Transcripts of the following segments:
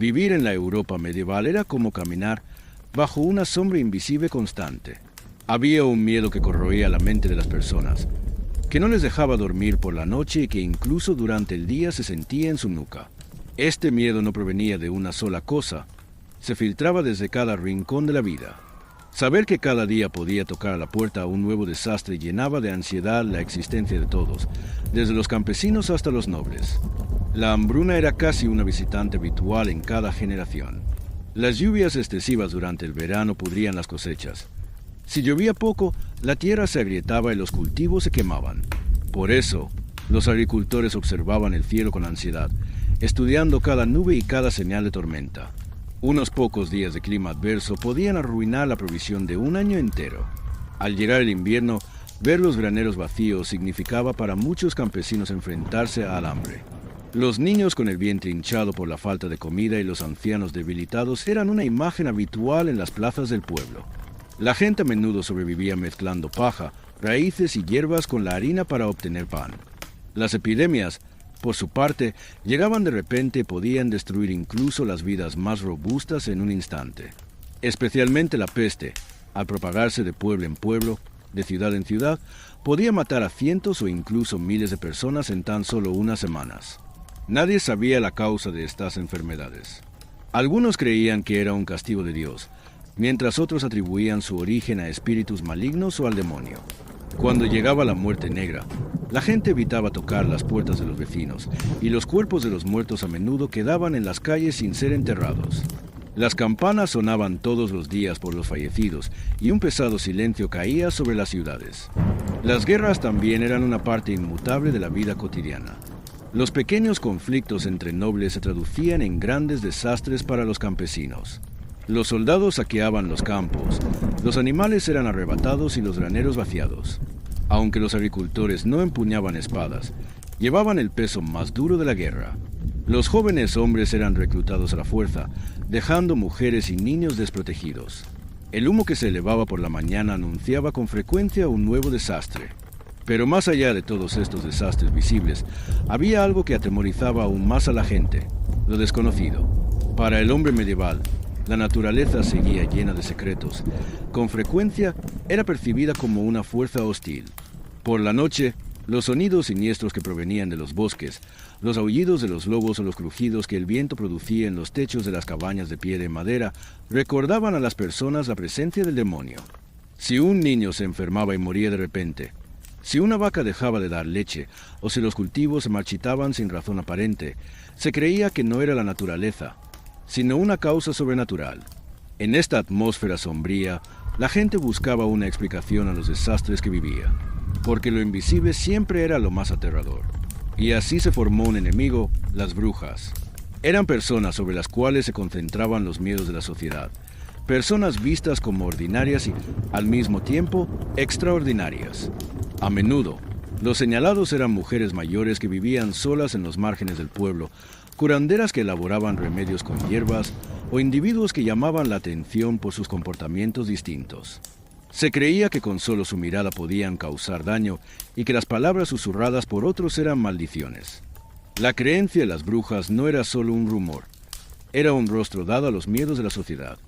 Vivir en la Europa medieval era como caminar bajo una sombra invisible constante. Había un miedo que corroía la mente de las personas, que no les dejaba dormir por la noche y que incluso durante el día se sentía en su nuca. Este miedo no provenía de una sola cosa, se filtraba desde cada rincón de la vida. Saber que cada día podía tocar a la puerta a un nuevo desastre llenaba de ansiedad la existencia de todos, desde los campesinos hasta los nobles. La hambruna era casi una visitante habitual en cada generación. Las lluvias excesivas durante el verano pudrían las cosechas. Si llovía poco, la tierra se agrietaba y los cultivos se quemaban. Por eso, los agricultores observaban el cielo con ansiedad, estudiando cada nube y cada señal de tormenta. Unos pocos días de clima adverso podían arruinar la provisión de un año entero. Al llegar el invierno, ver los graneros vacíos significaba para muchos campesinos enfrentarse al hambre. Los niños con el vientre hinchado por la falta de comida y los ancianos debilitados eran una imagen habitual en las plazas del pueblo. La gente a menudo sobrevivía mezclando paja, raíces y hierbas con la harina para obtener pan. Las epidemias, por su parte, llegaban de repente y podían destruir incluso las vidas más robustas en un instante. Especialmente la peste, al propagarse de pueblo en pueblo, de ciudad en ciudad, podía matar a cientos o incluso miles de personas en tan solo unas semanas. Nadie sabía la causa de estas enfermedades. Algunos creían que era un castigo de Dios, mientras otros atribuían su origen a espíritus malignos o al demonio. Cuando llegaba la muerte negra, la gente evitaba tocar las puertas de los vecinos, y los cuerpos de los muertos a menudo quedaban en las calles sin ser enterrados. Las campanas sonaban todos los días por los fallecidos, y un pesado silencio caía sobre las ciudades. Las guerras también eran una parte inmutable de la vida cotidiana. Los pequeños conflictos entre nobles se traducían en grandes desastres para los campesinos. Los soldados saqueaban los campos, los animales eran arrebatados y los graneros vaciados. Aunque los agricultores no empuñaban espadas, llevaban el peso más duro de la guerra. Los jóvenes hombres eran reclutados a la fuerza, dejando mujeres y niños desprotegidos. El humo que se elevaba por la mañana anunciaba con frecuencia un nuevo desastre. Pero más allá de todos estos desastres visibles, había algo que atemorizaba aún más a la gente: lo desconocido. Para el hombre medieval, la naturaleza seguía llena de secretos. Con frecuencia era percibida como una fuerza hostil. Por la noche, los sonidos siniestros que provenían de los bosques, los aullidos de los lobos o los crujidos que el viento producía en los techos de las cabañas de piedra y madera, recordaban a las personas la presencia del demonio. Si un niño se enfermaba y moría de repente, si una vaca dejaba de dar leche, o si los cultivos se marchitaban sin razón aparente, se creía que no era la naturaleza, sino una causa sobrenatural. En esta atmósfera sombría, la gente buscaba una explicación a los desastres que vivía, porque lo invisible siempre era lo más aterrador. Y así se formó un enemigo: las brujas. Eran personas sobre las cuales se concentraban los miedos de la sociedad, personas vistas como ordinarias y, al mismo tiempo, extraordinarias. A menudo, los señalados eran mujeres mayores que vivían solas en los márgenes del pueblo, curanderas que elaboraban remedios con hierbas, o individuos que llamaban la atención por sus comportamientos distintos. Se creía que con solo su mirada podían causar daño y que las palabras susurradas por otros eran maldiciones. La creencia en las brujas no era solo un rumor, era un rostro dado a los miedos de la sociedad.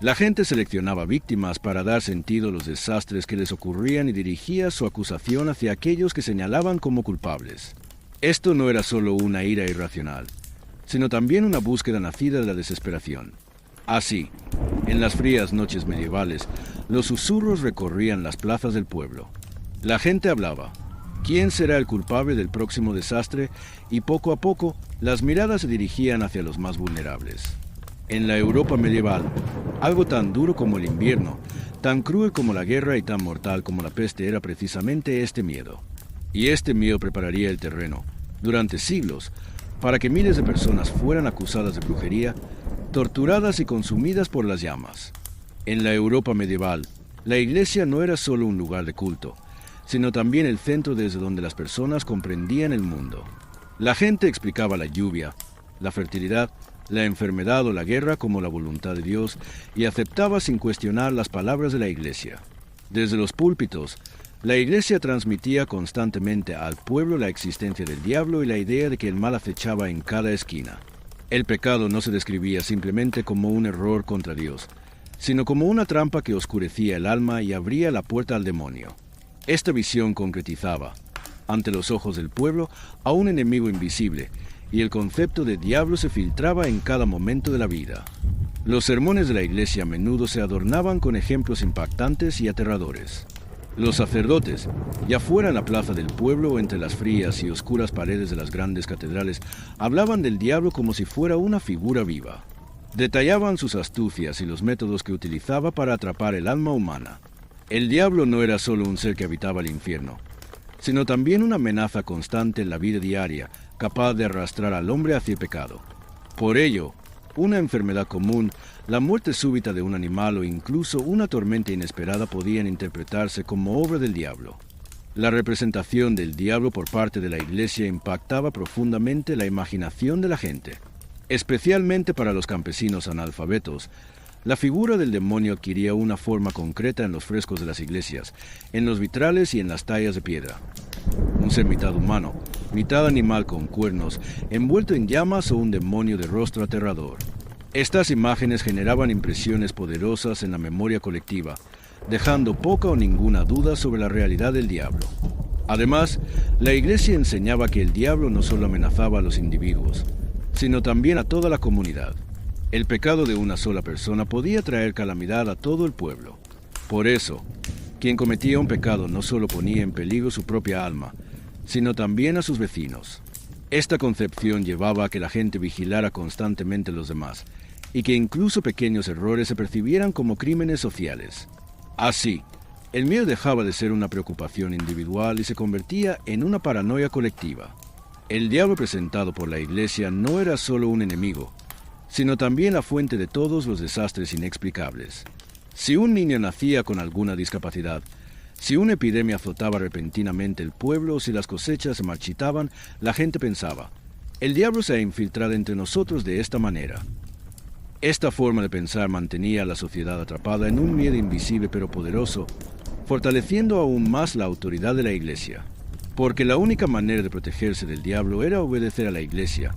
La gente seleccionaba víctimas para dar sentido a los desastres que les ocurrían y dirigía su acusación hacia aquellos que señalaban como culpables. Esto no era solo una ira irracional, sino también una búsqueda nacida de la desesperación. Así, en las frías noches medievales, los susurros recorrían las plazas del pueblo. La gente hablaba: ¿quién será el culpable del próximo desastre? Y poco a poco, las miradas se dirigían hacia los más vulnerables. En la Europa medieval, algo tan duro como el invierno, tan cruel como la guerra y tan mortal como la peste era precisamente este miedo. Y este miedo prepararía el terreno, durante siglos, para que miles de personas fueran acusadas de brujería, torturadas y consumidas por las llamas. En la Europa medieval, la iglesia no era solo un lugar de culto, sino también el centro desde donde las personas comprendían el mundo. La gente explicaba la lluvia, la fertilidad, la enfermedad o la guerra como la voluntad de Dios y aceptaba sin cuestionar las palabras de la iglesia. Desde los púlpitos, la iglesia transmitía constantemente al pueblo la existencia del diablo y la idea de que el mal acechaba en cada esquina. El pecado no se describía simplemente como un error contra Dios, sino como una trampa que oscurecía el alma y abría la puerta al demonio. Esta visión concretizaba, ante los ojos del pueblo, a un enemigo invisible, y el concepto de diablo se filtraba en cada momento de la vida. Los sermones de la iglesia a menudo se adornaban con ejemplos impactantes y aterradores. Los sacerdotes, ya fuera en la plaza del pueblo o entre las frías y oscuras paredes de las grandes catedrales, hablaban del diablo como si fuera una figura viva. Detallaban sus astucias y los métodos que utilizaba para atrapar el alma humana. El diablo no era solo un ser que habitaba el infierno, sino también una amenaza constante en la vida diaria, capaz de arrastrar al hombre hacia el pecado. Por ello, una enfermedad común, la muerte súbita de un animal o incluso una tormenta inesperada podían interpretarse como obra del diablo. La representación del diablo por parte de la iglesia impactaba profundamente la imaginación de la gente. Especialmente para los campesinos analfabetos, la figura del demonio adquiría una forma concreta en los frescos de las iglesias, en los vitrales y en las tallas de piedra. Un ser mitad humano, mitad animal con cuernos, envuelto en llamas o un demonio de rostro aterrador. Estas imágenes generaban impresiones poderosas en la memoria colectiva, dejando poca o ninguna duda sobre la realidad del diablo. Además, la iglesia enseñaba que el diablo no solo amenazaba a los individuos, sino también a toda la comunidad. El pecado de una sola persona podía traer calamidad a todo el pueblo. Por eso, quien cometía un pecado no solo ponía en peligro su propia alma, sino también a sus vecinos. Esta concepción llevaba a que la gente vigilara constantemente a los demás, y que incluso pequeños errores se percibieran como crímenes sociales. Así, el miedo dejaba de ser una preocupación individual y se convertía en una paranoia colectiva. El diablo presentado por la iglesia no era solo un enemigo, sino también la fuente de todos los desastres inexplicables. Si un niño nacía con alguna discapacidad, si una epidemia azotaba repentinamente el pueblo o si las cosechas se marchitaban, la gente pensaba, el diablo se ha infiltrado entre nosotros de esta manera. Esta forma de pensar mantenía a la sociedad atrapada en un miedo invisible pero poderoso, fortaleciendo aún más la autoridad de la iglesia. Porque la única manera de protegerse del diablo era obedecer a la iglesia,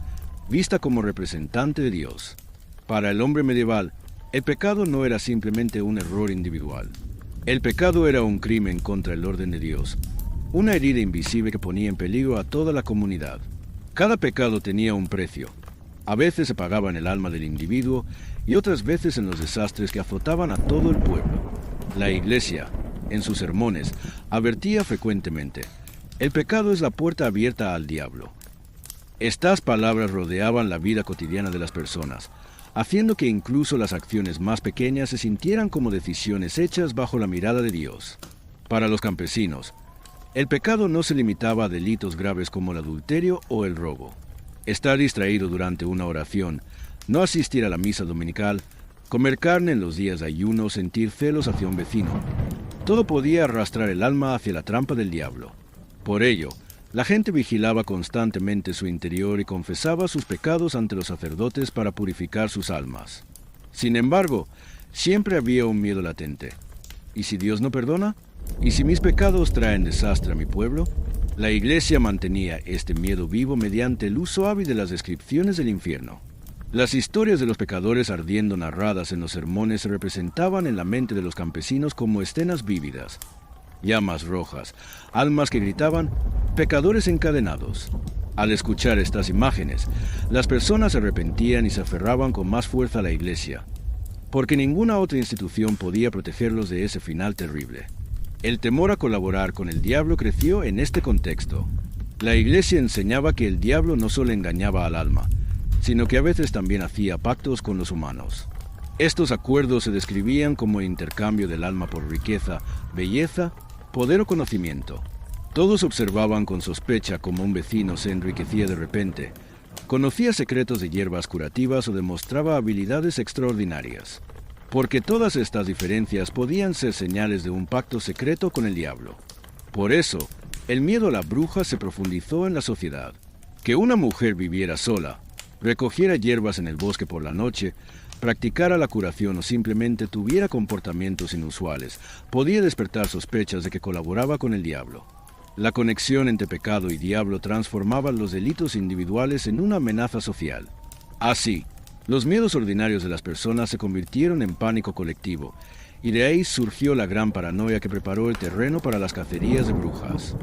vista como representante de Dios. Para el hombre medieval, el pecado no era simplemente un error individual. El pecado era un crimen contra el orden de Dios, una herida invisible que ponía en peligro a toda la comunidad. Cada pecado tenía un precio. A veces se pagaba en el alma del individuo y otras veces en los desastres que azotaban a todo el pueblo. La iglesia, en sus sermones, advertía frecuentemente, el pecado es la puerta abierta al diablo. Estas palabras rodeaban la vida cotidiana de las personas, haciendo que incluso las acciones más pequeñas se sintieran como decisiones hechas bajo la mirada de Dios. Para los campesinos, el pecado no se limitaba a delitos graves como el adulterio o el robo. Estar distraído durante una oración, no asistir a la misa dominical, comer carne en los días de ayuno, sentir celos hacia un vecino, todo podía arrastrar el alma hacia la trampa del diablo. Por ello, la gente vigilaba constantemente su interior y confesaba sus pecados ante los sacerdotes para purificar sus almas. Sin embargo, siempre había un miedo latente. ¿Y si Dios no perdona? ¿Y si mis pecados traen desastre a mi pueblo? La iglesia mantenía este miedo vivo mediante el uso hábil de las descripciones del infierno. Las historias de los pecadores ardiendo narradas en los sermones se representaban en la mente de los campesinos como escenas vívidas. Llamas rojas, almas que gritaban, pecadores encadenados. Al escuchar estas imágenes, las personas se arrepentían y se aferraban con más fuerza a la iglesia, porque ninguna otra institución podía protegerlos de ese final terrible. El temor a colaborar con el diablo creció en este contexto. La iglesia enseñaba que el diablo no solo engañaba al alma, sino que a veces también hacía pactos con los humanos. Estos acuerdos se describían como intercambio del alma por riqueza, belleza, poder o conocimiento. Todos observaban con sospecha cómo un vecino se enriquecía de repente, conocía secretos de hierbas curativas o demostraba habilidades extraordinarias, porque todas estas diferencias podían ser señales de un pacto secreto con el diablo. Por eso, el miedo a la bruja se profundizó en la sociedad. Que una mujer viviera sola, recogiera hierbas en el bosque por la noche, practicara la curación o simplemente tuviera comportamientos inusuales, podía despertar sospechas de que colaboraba con el diablo. La conexión entre pecado y diablo transformaba los delitos individuales en una amenaza social. Así, los miedos ordinarios de las personas se convirtieron en pánico colectivo, y de ahí surgió la gran paranoia que preparó el terreno para las cacerías de brujas.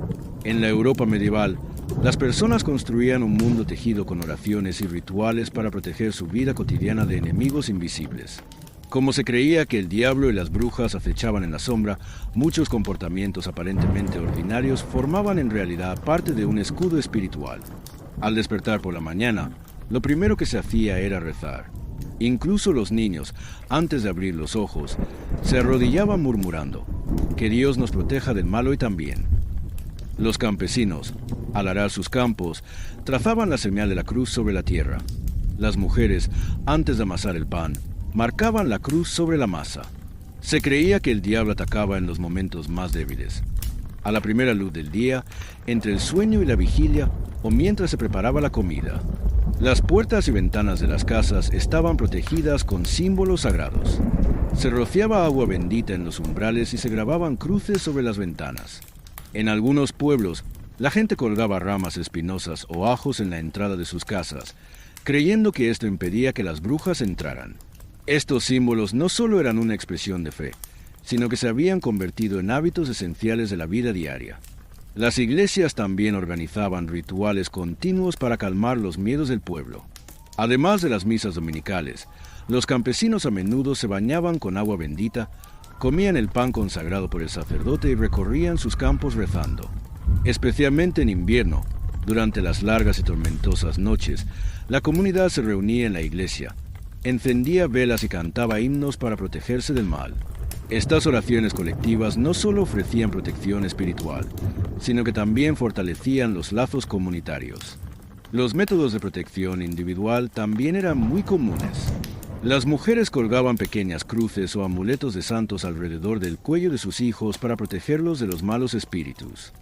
En la Europa medieval, las personas construían un mundo tejido con oraciones y rituales para proteger su vida cotidiana de enemigos invisibles. Como se creía que el diablo y las brujas acechaban en la sombra, muchos comportamientos aparentemente ordinarios formaban en realidad parte de un escudo espiritual. Al despertar por la mañana, lo primero que se hacía era rezar. Incluso los niños, antes de abrir los ojos, se arrodillaban murmurando: «Que Dios nos proteja del mal hoy también». Los campesinos, al arar sus campos, trazaban la señal de la cruz sobre la tierra. Las mujeres, antes de amasar el pan, marcaban la cruz sobre la masa. Se creía que el diablo atacaba en los momentos más débiles. A la primera luz del día, entre el sueño y la vigilia, o mientras se preparaba la comida. Las puertas y ventanas de las casas estaban protegidas con símbolos sagrados. Se rociaba agua bendita en los umbrales y se grababan cruces sobre las ventanas. En algunos pueblos, la gente colgaba ramas espinosas o ajos en la entrada de sus casas, creyendo que esto impedía que las brujas entraran. Estos símbolos no solo eran una expresión de fe, sino que se habían convertido en hábitos esenciales de la vida diaria. Las iglesias también organizaban rituales continuos para calmar los miedos del pueblo. Además de las misas dominicales, los campesinos a menudo se bañaban con agua bendita, comían el pan consagrado por el sacerdote y recorrían sus campos rezando. Especialmente en invierno, durante las largas y tormentosas noches, la comunidad se reunía en la iglesia, encendía velas y cantaba himnos para protegerse del mal. Estas oraciones colectivas no solo ofrecían protección espiritual, sino que también fortalecían los lazos comunitarios. Los métodos de protección individual también eran muy comunes. Las mujeres colgaban pequeñas cruces o amuletos de santos alrededor del cuello de sus hijos para protegerlos de los malos espíritus.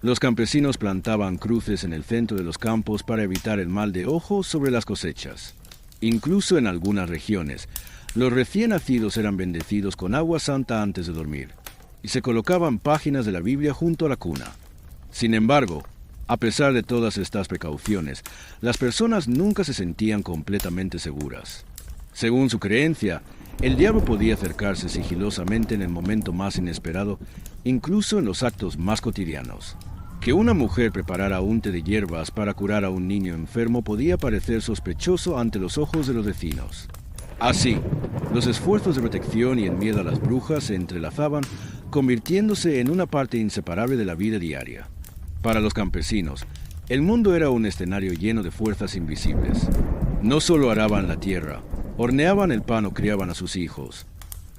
Los campesinos plantaban cruces en el centro de los campos para evitar el mal de ojo sobre las cosechas. Incluso en algunas regiones, los recién nacidos eran bendecidos con agua santa antes de dormir, y se colocaban páginas de la Biblia junto a la cuna. Sin embargo, a pesar de todas estas precauciones, las personas nunca se sentían completamente seguras. Según su creencia, el diablo podía acercarse sigilosamente en el momento más inesperado, incluso en los actos más cotidianos. Que una mujer preparara un té de hierbas para curar a un niño enfermo podía parecer sospechoso ante los ojos de los vecinos. Así, los esfuerzos de protección y el miedo a las brujas se entrelazaban, convirtiéndose en una parte inseparable de la vida diaria. Para los campesinos, el mundo era un escenario lleno de fuerzas invisibles. No solo araban la tierra, horneaban el pan o criaban a sus hijos.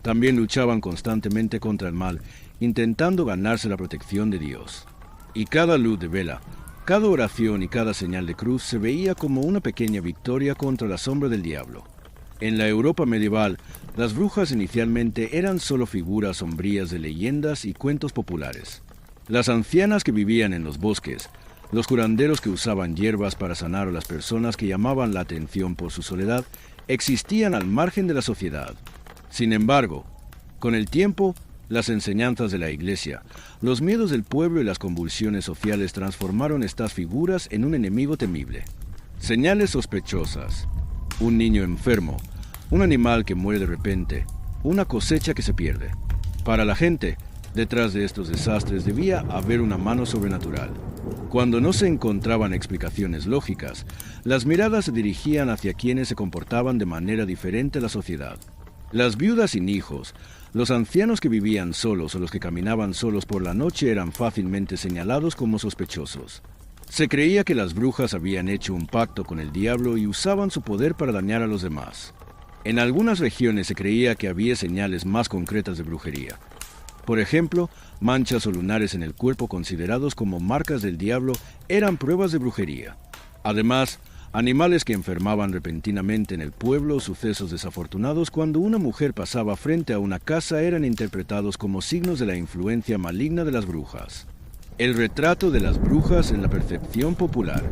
También luchaban constantemente contra el mal, intentando ganarse la protección de Dios. Y cada luz de vela, cada oración y cada señal de cruz se veía como una pequeña victoria contra la sombra del diablo. En la Europa medieval, las brujas inicialmente eran solo figuras sombrías de leyendas y cuentos populares. Las ancianas que vivían en los bosques, los curanderos que usaban hierbas para sanar a las personas que llamaban la atención por su soledad, existían al margen de la sociedad. Sin embargo, con el tiempo, las enseñanzas de la Iglesia, los miedos del pueblo y las convulsiones sociales transformaron estas figuras en un enemigo temible. Señales sospechosas, un niño enfermo, un animal que muere de repente, una cosecha que se pierde. Para la gente, detrás de estos desastres debía haber una mano sobrenatural. Cuando no se encontraban explicaciones lógicas, las miradas se dirigían hacia quienes se comportaban de manera diferente a la sociedad. Las viudas sin hijos, los ancianos que vivían solos o los que caminaban solos por la noche eran fácilmente señalados como sospechosos. Se creía que las brujas habían hecho un pacto con el diablo y usaban su poder para dañar a los demás. En algunas regiones se creía que había señales más concretas de brujería. Por ejemplo, manchas o lunares en el cuerpo considerados como marcas del diablo eran pruebas de brujería. Además, animales que enfermaban repentinamente en el pueblo o sucesos desafortunados cuando una mujer pasaba frente a una casa eran interpretados como signos de la influencia maligna de las brujas. El retrato de las brujas en la percepción popular.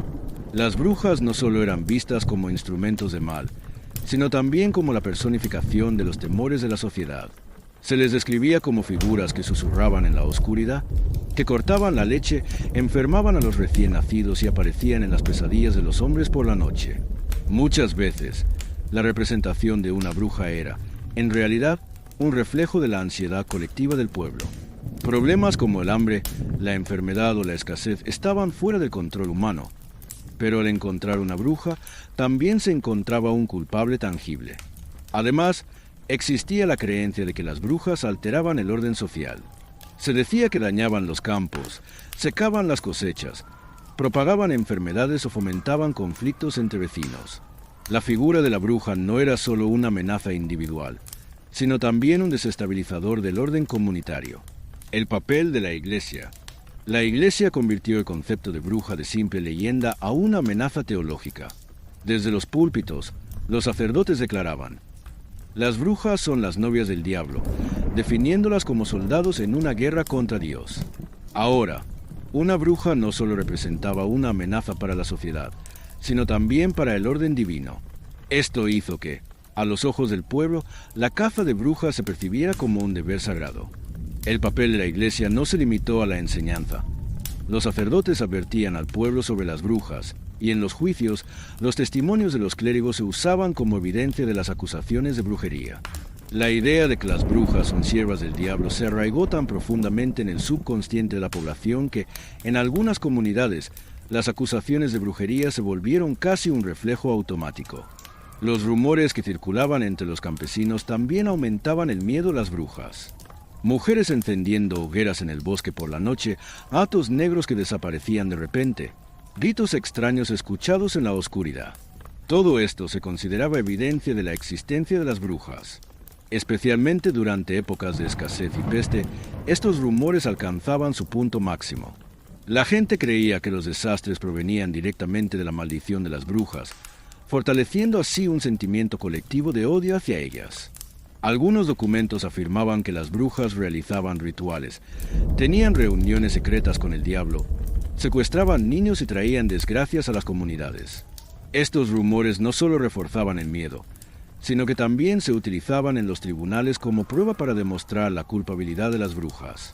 Las brujas no solo eran vistas como instrumentos de mal, sino también como la personificación de los temores de la sociedad. Se les describía como figuras que susurraban en la oscuridad, que cortaban la leche, enfermaban a los recién nacidos y aparecían en las pesadillas de los hombres por la noche. Muchas veces, la representación de una bruja era, en realidad, un reflejo de la ansiedad colectiva del pueblo. Problemas como el hambre, la enfermedad o la escasez estaban fuera del control humano, pero al encontrar una bruja, también se encontraba un culpable tangible. Además, existía la creencia de que las brujas alteraban el orden social. Se decía que dañaban los campos, secaban las cosechas, propagaban enfermedades o fomentaban conflictos entre vecinos. La figura de la bruja no era solo una amenaza individual, sino también un desestabilizador del orden comunitario. El papel de la Iglesia. La Iglesia convirtió el concepto de bruja de simple leyenda a una amenaza teológica. Desde los púlpitos, los sacerdotes declaraban: las brujas son las novias del diablo, definiéndolas como soldados en una guerra contra Dios. Ahora, una bruja no solo representaba una amenaza para la sociedad, sino también para el orden divino. Esto hizo que, a los ojos del pueblo, la caza de brujas se percibiera como un deber sagrado. El papel de la Iglesia no se limitó a la enseñanza. Los sacerdotes advertían al pueblo sobre las brujas, y en los juicios, los testimonios de los clérigos se usaban como evidencia de las acusaciones de brujería. La idea de que las brujas son siervas del diablo se arraigó tan profundamente en el subconsciente de la población que, en algunas comunidades, las acusaciones de brujería se volvieron casi un reflejo automático. Los rumores que circulaban entre los campesinos también aumentaban el miedo a las brujas. Mujeres encendiendo hogueras en el bosque por la noche, hatos negros que desaparecían de repente, gritos extraños escuchados en la oscuridad. Todo esto se consideraba evidencia de la existencia de las brujas. Especialmente durante épocas de escasez y peste, estos rumores alcanzaban su punto máximo. La gente creía que los desastres provenían directamente de la maldición de las brujas, fortaleciendo así un sentimiento colectivo de odio hacia ellas. Algunos documentos afirmaban que las brujas realizaban rituales, tenían reuniones secretas con el diablo, secuestraban niños y traían desgracias a las comunidades. Estos rumores no solo reforzaban el miedo, sino que también se utilizaban en los tribunales como prueba para demostrar la culpabilidad de las brujas.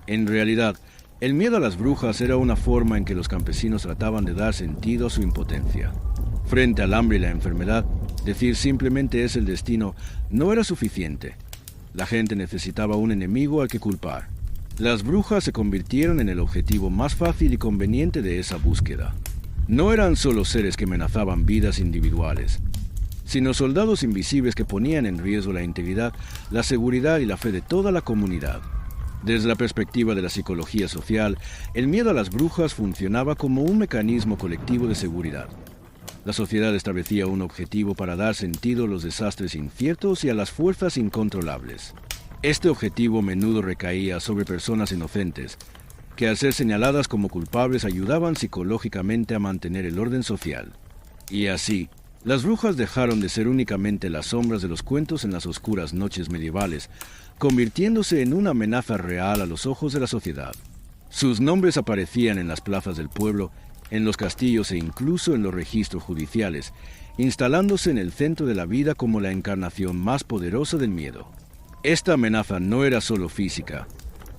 En realidad, el miedo a las brujas era una forma en que los campesinos trataban de dar sentido a su impotencia. Frente al hambre y la enfermedad, decir simplemente es el destino no era suficiente. La gente necesitaba un enemigo al que culpar. Las brujas se convirtieron en el objetivo más fácil y conveniente de esa búsqueda. No eran solo seres que amenazaban vidas individuales, sino soldados invisibles que ponían en riesgo la integridad, la seguridad y la fe de toda la comunidad. Desde la perspectiva de la psicología social, el miedo a las brujas funcionaba como un mecanismo colectivo de seguridad. La sociedad establecía un objetivo para dar sentido a los desastres inciertos y a las fuerzas incontrolables. Este objetivo a menudo recaía sobre personas inocentes, que al ser señaladas como culpables ayudaban psicológicamente a mantener el orden social. Y así, las brujas dejaron de ser únicamente las sombras de los cuentos en las oscuras noches medievales, convirtiéndose en una amenaza real a los ojos de la sociedad. Sus nombres aparecían en las plazas del pueblo, en los castillos e incluso en los registros judiciales, instalándose en el centro de la vida como la encarnación más poderosa del miedo. Esta amenaza no era solo física,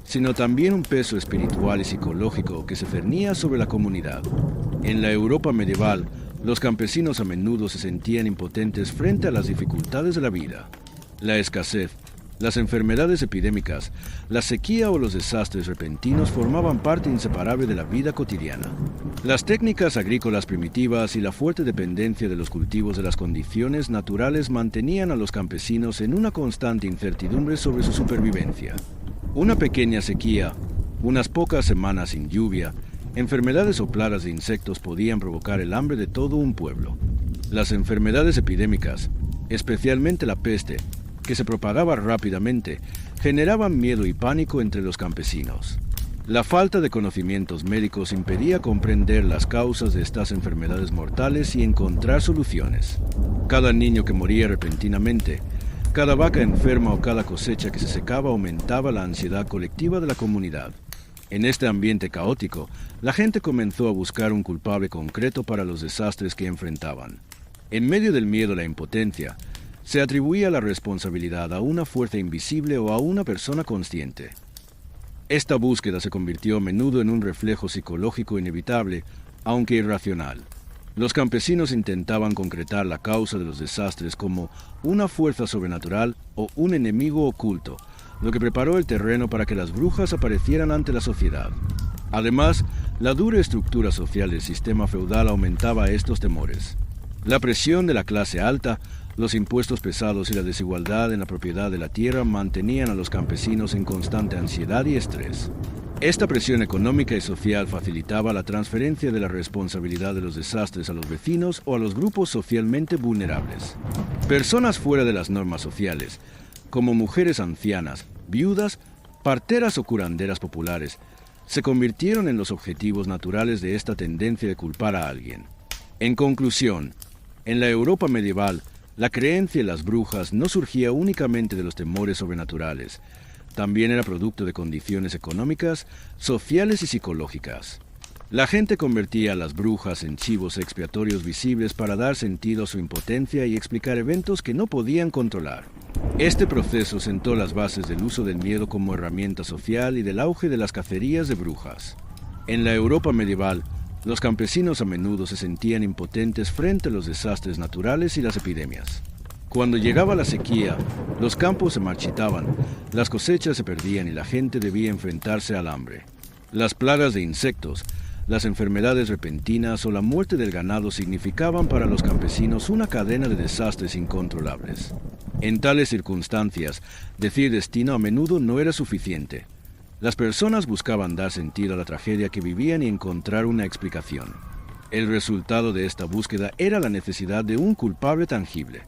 sino también un peso espiritual y psicológico que se cernía sobre la comunidad. En la Europa medieval, los campesinos a menudo se sentían impotentes frente a las dificultades de la vida. La escasez, las enfermedades epidémicas, la sequía o los desastres repentinos formaban parte inseparable de la vida cotidiana. Las técnicas agrícolas primitivas y la fuerte dependencia de los cultivos de las condiciones naturales mantenían a los campesinos en una constante incertidumbre sobre su supervivencia. Una pequeña sequía, unas pocas semanas sin lluvia, enfermedades o plagas de insectos podían provocar el hambre de todo un pueblo. Las enfermedades epidémicas, especialmente la peste, que se propagaba rápidamente, generaban miedo y pánico entre los campesinos. La falta de conocimientos médicos impedía comprender las causas de estas enfermedades mortales y encontrar soluciones. Cada niño que moría repentinamente, cada vaca enferma o cada cosecha que se secaba aumentaba la ansiedad colectiva de la comunidad. En este ambiente caótico, la gente comenzó a buscar un culpable concreto para los desastres que enfrentaban. En medio del miedo y la impotencia, se atribuía la responsabilidad a una fuerza invisible o a una persona consciente. Esta búsqueda se convirtió a menudo en un reflejo psicológico inevitable, aunque irracional. Los campesinos intentaban concretar la causa de los desastres como una fuerza sobrenatural o un enemigo oculto, lo que preparó el terreno para que las brujas aparecieran ante la sociedad. Además, la dura estructura social del sistema feudal aumentaba estos temores. La presión de la clase alta, los impuestos pesados y la desigualdad en la propiedad de la tierra mantenían a los campesinos en constante ansiedad y estrés. Esta presión económica y social facilitaba la transferencia de la responsabilidad de los desastres a los vecinos o a los grupos socialmente vulnerables. Personas fuera de las normas sociales, como mujeres ancianas, viudas, parteras o curanderas populares, se convirtieron en los objetivos naturales de esta tendencia de culpar a alguien. En conclusión, en la Europa medieval, la creencia en las brujas no surgía únicamente de los temores sobrenaturales, también era producto de condiciones económicas, sociales y psicológicas. La gente convertía a las brujas en chivos expiatorios visibles para dar sentido a su impotencia y explicar eventos que no podían controlar. Este proceso sentó las bases del uso del miedo como herramienta social y del auge de las cacerías de brujas. En la Europa medieval, los campesinos a menudo se sentían impotentes frente a los desastres naturales y las epidemias. Cuando llegaba la sequía, los campos se marchitaban, las cosechas se perdían y la gente debía enfrentarse al hambre. Las plagas de insectos, las enfermedades repentinas o la muerte del ganado significaban para los campesinos una cadena de desastres incontrolables. En tales circunstancias, decir destino a menudo no era suficiente. Las personas buscaban dar sentido a la tragedia que vivían y encontrar una explicación. El resultado de esta búsqueda era la necesidad de un culpable tangible.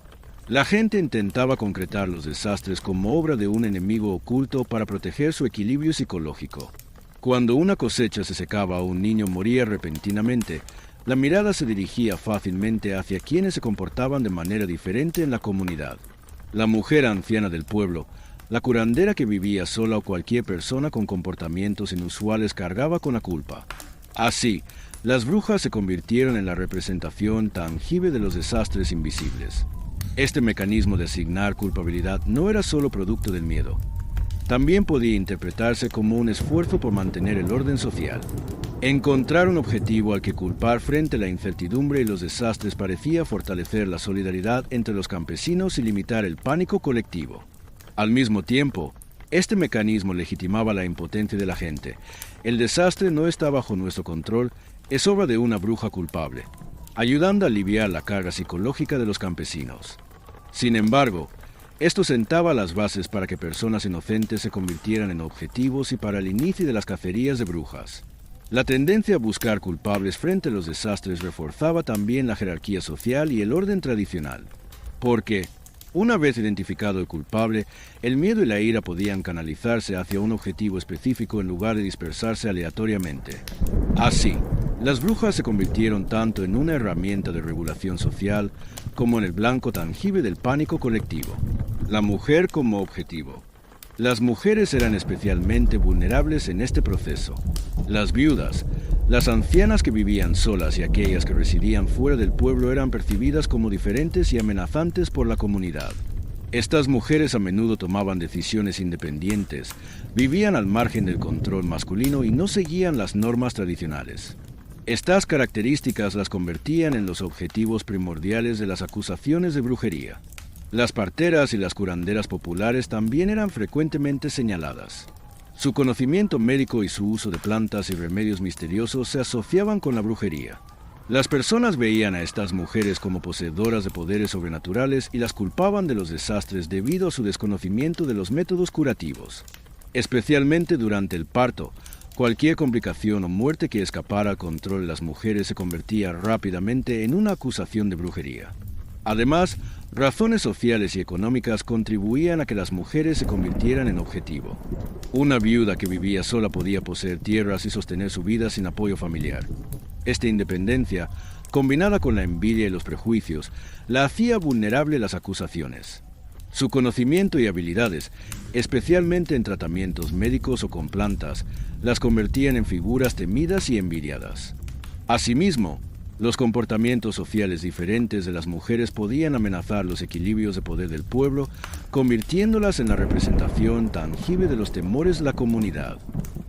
La gente intentaba concretar los desastres como obra de un enemigo oculto para proteger su equilibrio psicológico. Cuando una cosecha se secaba o un niño moría repentinamente, la mirada se dirigía fácilmente hacia quienes se comportaban de manera diferente en la comunidad. La mujer anciana del pueblo, la curandera que vivía sola o cualquier persona con comportamientos inusuales cargaba con la culpa. Así, las brujas se convirtieron en la representación tangible de los desastres invisibles. Este mecanismo de asignar culpabilidad no era solo producto del miedo. También podía interpretarse como un esfuerzo por mantener el orden social. Encontrar un objetivo al que culpar frente a la incertidumbre y los desastres parecía fortalecer la solidaridad entre los campesinos y limitar el pánico colectivo. Al mismo tiempo, este mecanismo legitimaba la impotencia de la gente. El desastre no está bajo nuestro control, es obra de una bruja culpable, ayudando a aliviar la carga psicológica de los campesinos. Sin embargo, esto sentaba las bases para que personas inocentes se convirtieran en objetivos y para el inicio de las cacerías de brujas. La tendencia a buscar culpables frente a los desastres reforzaba también la jerarquía social y el orden tradicional, porque, una vez identificado el culpable, el miedo y la ira podían canalizarse hacia un objetivo específico en lugar de dispersarse aleatoriamente. Así, las brujas se convirtieron tanto en una herramienta de regulación social como en el blanco tangible del pánico colectivo. La mujer como objetivo. Las mujeres eran especialmente vulnerables en este proceso. Las viudas, las ancianas que vivían solas y aquellas que residían fuera del pueblo eran percibidas como diferentes y amenazantes por la comunidad. Estas mujeres a menudo tomaban decisiones independientes, vivían al margen del control masculino y no seguían las normas tradicionales. Estas características las convertían en los objetivos primordiales de las acusaciones de brujería. Las parteras y las curanderas populares también eran frecuentemente señaladas. Su conocimiento médico y su uso de plantas y remedios misteriosos se asociaban con la brujería. Las personas veían a estas mujeres como poseedoras de poderes sobrenaturales y las culpaban de los desastres debido a su desconocimiento de los métodos curativos. Especialmente durante el parto, cualquier complicación o muerte que escapara al control de las mujeres se convertía rápidamente en una acusación de brujería. Además, razones sociales y económicas contribuían a que las mujeres se convirtieran en objetivo. Una viuda que vivía sola podía poseer tierras y sostener su vida sin apoyo familiar. Esta independencia, combinada con la envidia y los prejuicios, la hacía vulnerable a las acusaciones. Su conocimiento y habilidades, especialmente en tratamientos médicos o con plantas, las convertían en figuras temidas y envidiadas. Asimismo, los comportamientos sociales diferentes de las mujeres podían amenazar los equilibrios de poder del pueblo, convirtiéndolas en la representación tangible de los temores de la comunidad.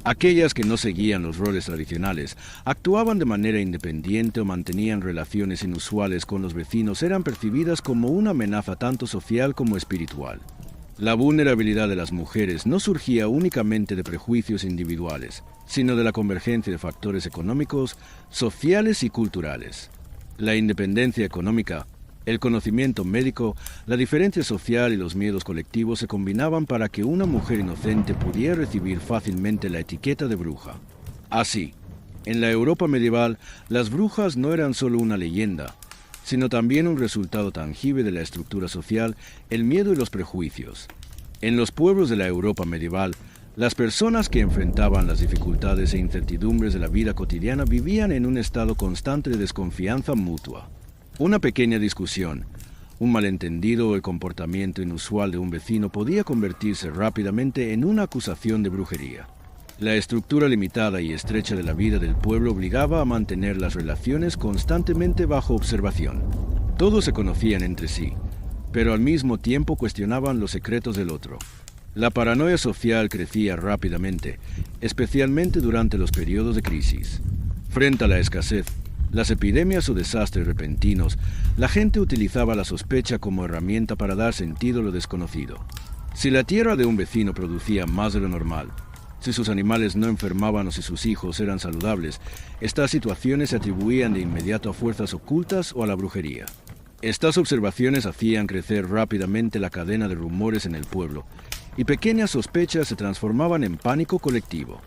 Aquellas que no seguían los roles tradicionales, actuaban de manera independiente o mantenían relaciones inusuales con los vecinos eran percibidas como una amenaza tanto social como espiritual. La vulnerabilidad de las mujeres no surgía únicamente de prejuicios individuales, sino de la convergencia de factores económicos, sociales y culturales. La independencia económica, el conocimiento médico, la diferencia social y los miedos colectivos se combinaban para que una mujer inocente pudiera recibir fácilmente la etiqueta de bruja. Así, en la Europa medieval, las brujas no eran solo una leyenda, sino también un resultado tangible de la estructura social, el miedo y los prejuicios. En los pueblos de la Europa medieval, las personas que enfrentaban las dificultades e incertidumbres de la vida cotidiana vivían en un estado constante de desconfianza mutua. Una pequeña discusión, un malentendido o el comportamiento inusual de un vecino podía convertirse rápidamente en una acusación de brujería. La estructura limitada y estrecha de la vida del pueblo obligaba a mantener las relaciones constantemente bajo observación. Todos se conocían entre sí, pero al mismo tiempo cuestionaban los secretos del otro. La paranoia social crecía rápidamente, especialmente durante los periodos de crisis. Frente a la escasez, las epidemias o desastres repentinos, la gente utilizaba la sospecha como herramienta para dar sentido a lo desconocido. Si la tierra de un vecino producía más de lo normal, si sus animales no enfermaban o si sus hijos eran saludables, estas situaciones se atribuían de inmediato a fuerzas ocultas o a la brujería. Estas observaciones hacían crecer rápidamente la cadena de rumores en el pueblo, y pequeñas sospechas se transformaban en pánico colectivo.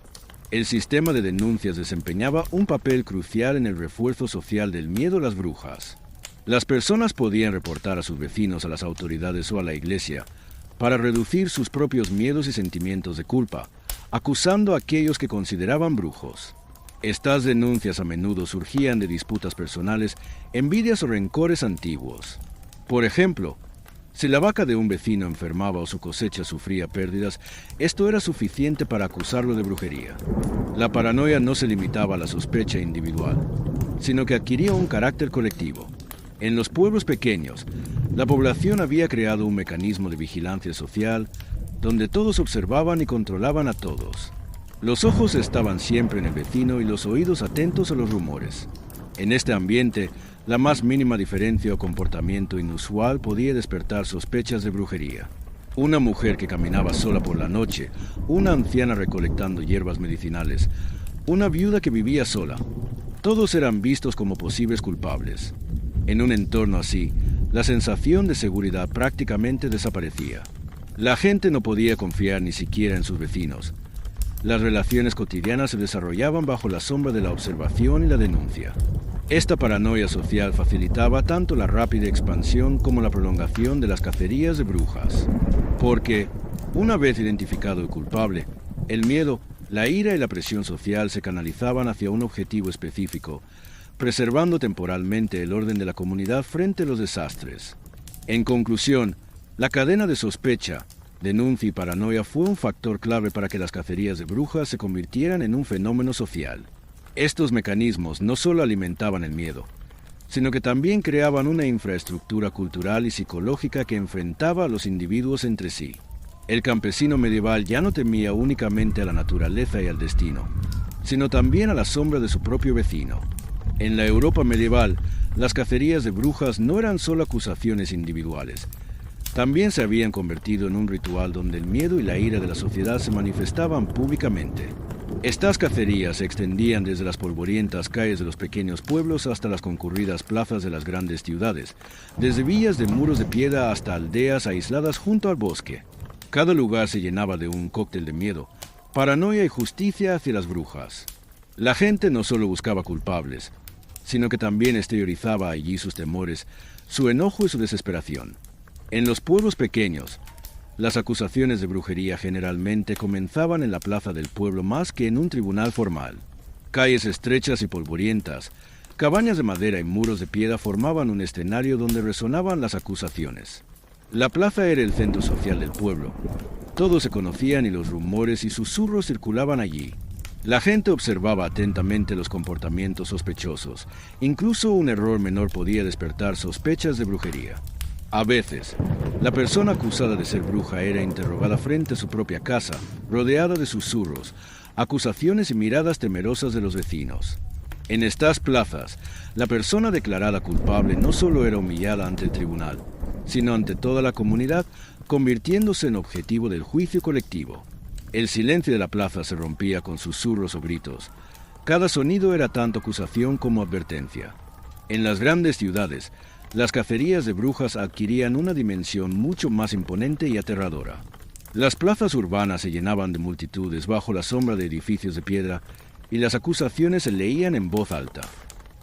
El sistema de denuncias desempeñaba un papel crucial en el refuerzo social del miedo a las brujas. Las personas podían reportar a sus vecinos a las autoridades o a la iglesia para reducir sus propios miedos y sentimientos de culpa, acusando a aquellos que consideraban brujos. Estas denuncias a menudo surgían de disputas personales, envidias o rencores antiguos. Por ejemplo, si la vaca de un vecino enfermaba o su cosecha sufría pérdidas, esto era suficiente para acusarlo de brujería. La paranoia no se limitaba a la sospecha individual, sino que adquiría un carácter colectivo. En los pueblos pequeños, la población había creado un mecanismo de vigilancia social donde todos observaban y controlaban a todos. Los ojos estaban siempre en el vecino y los oídos atentos a los rumores. En este ambiente, la más mínima diferencia o comportamiento inusual podía despertar sospechas de brujería. Una mujer que caminaba sola por la noche, una anciana recolectando hierbas medicinales, una viuda que vivía sola. Todos eran vistos como posibles culpables. En un entorno así, la sensación de seguridad prácticamente desaparecía. La gente no podía confiar ni siquiera en sus vecinos. Las relaciones cotidianas se desarrollaban bajo la sombra de la observación y la denuncia. Esta paranoia social facilitaba tanto la rápida expansión como la prolongación de las cacerías de brujas. Porque, una vez identificado el culpable, el miedo, la ira y la presión social se canalizaban hacia un objetivo específico, preservando temporalmente el orden de la comunidad frente a los desastres. En conclusión, la cadena de sospecha, denuncia y paranoia fue un factor clave para que las cacerías de brujas se convirtieran en un fenómeno social. Estos mecanismos no solo alimentaban el miedo, sino que también creaban una infraestructura cultural y psicológica que enfrentaba a los individuos entre sí. El campesino medieval ya no temía únicamente a la naturaleza y al destino, sino también a la sombra de su propio vecino. En la Europa medieval, las cacerías de brujas no eran solo acusaciones individuales, también se habían convertido en un ritual donde el miedo y la ira de la sociedad se manifestaban públicamente. Estas cacerías se extendían desde las polvorientas calles de los pequeños pueblos hasta las concurridas plazas de las grandes ciudades, desde villas de muros de piedra hasta aldeas aisladas junto al bosque. Cada lugar se llenaba de un cóctel de miedo, paranoia y justicia hacia las brujas. La gente no solo buscaba culpables, sino que también exteriorizaba allí sus temores, su enojo y su desesperación. En los pueblos pequeños, las acusaciones de brujería generalmente comenzaban en la plaza del pueblo más que en un tribunal formal. Calles estrechas y polvorientas, cabañas de madera y muros de piedra formaban un escenario donde resonaban las acusaciones. La plaza era el centro social del pueblo. Todos se conocían y los rumores y susurros circulaban allí. La gente observaba atentamente los comportamientos sospechosos. Incluso un error menor podía despertar sospechas de brujería. A veces, la persona acusada de ser bruja era interrogada frente a su propia casa, rodeada de susurros, acusaciones y miradas temerosas de los vecinos. En estas plazas, la persona declarada culpable no solo era humillada ante el tribunal, sino ante toda la comunidad, convirtiéndose en objetivo del juicio colectivo. El silencio de la plaza se rompía con susurros o gritos. Cada sonido era tanto acusación como advertencia. En las grandes ciudades, las cacerías de brujas adquirían una dimensión mucho más imponente y aterradora. Las plazas urbanas se llenaban de multitudes bajo la sombra de edificios de piedra y las acusaciones se leían en voz alta.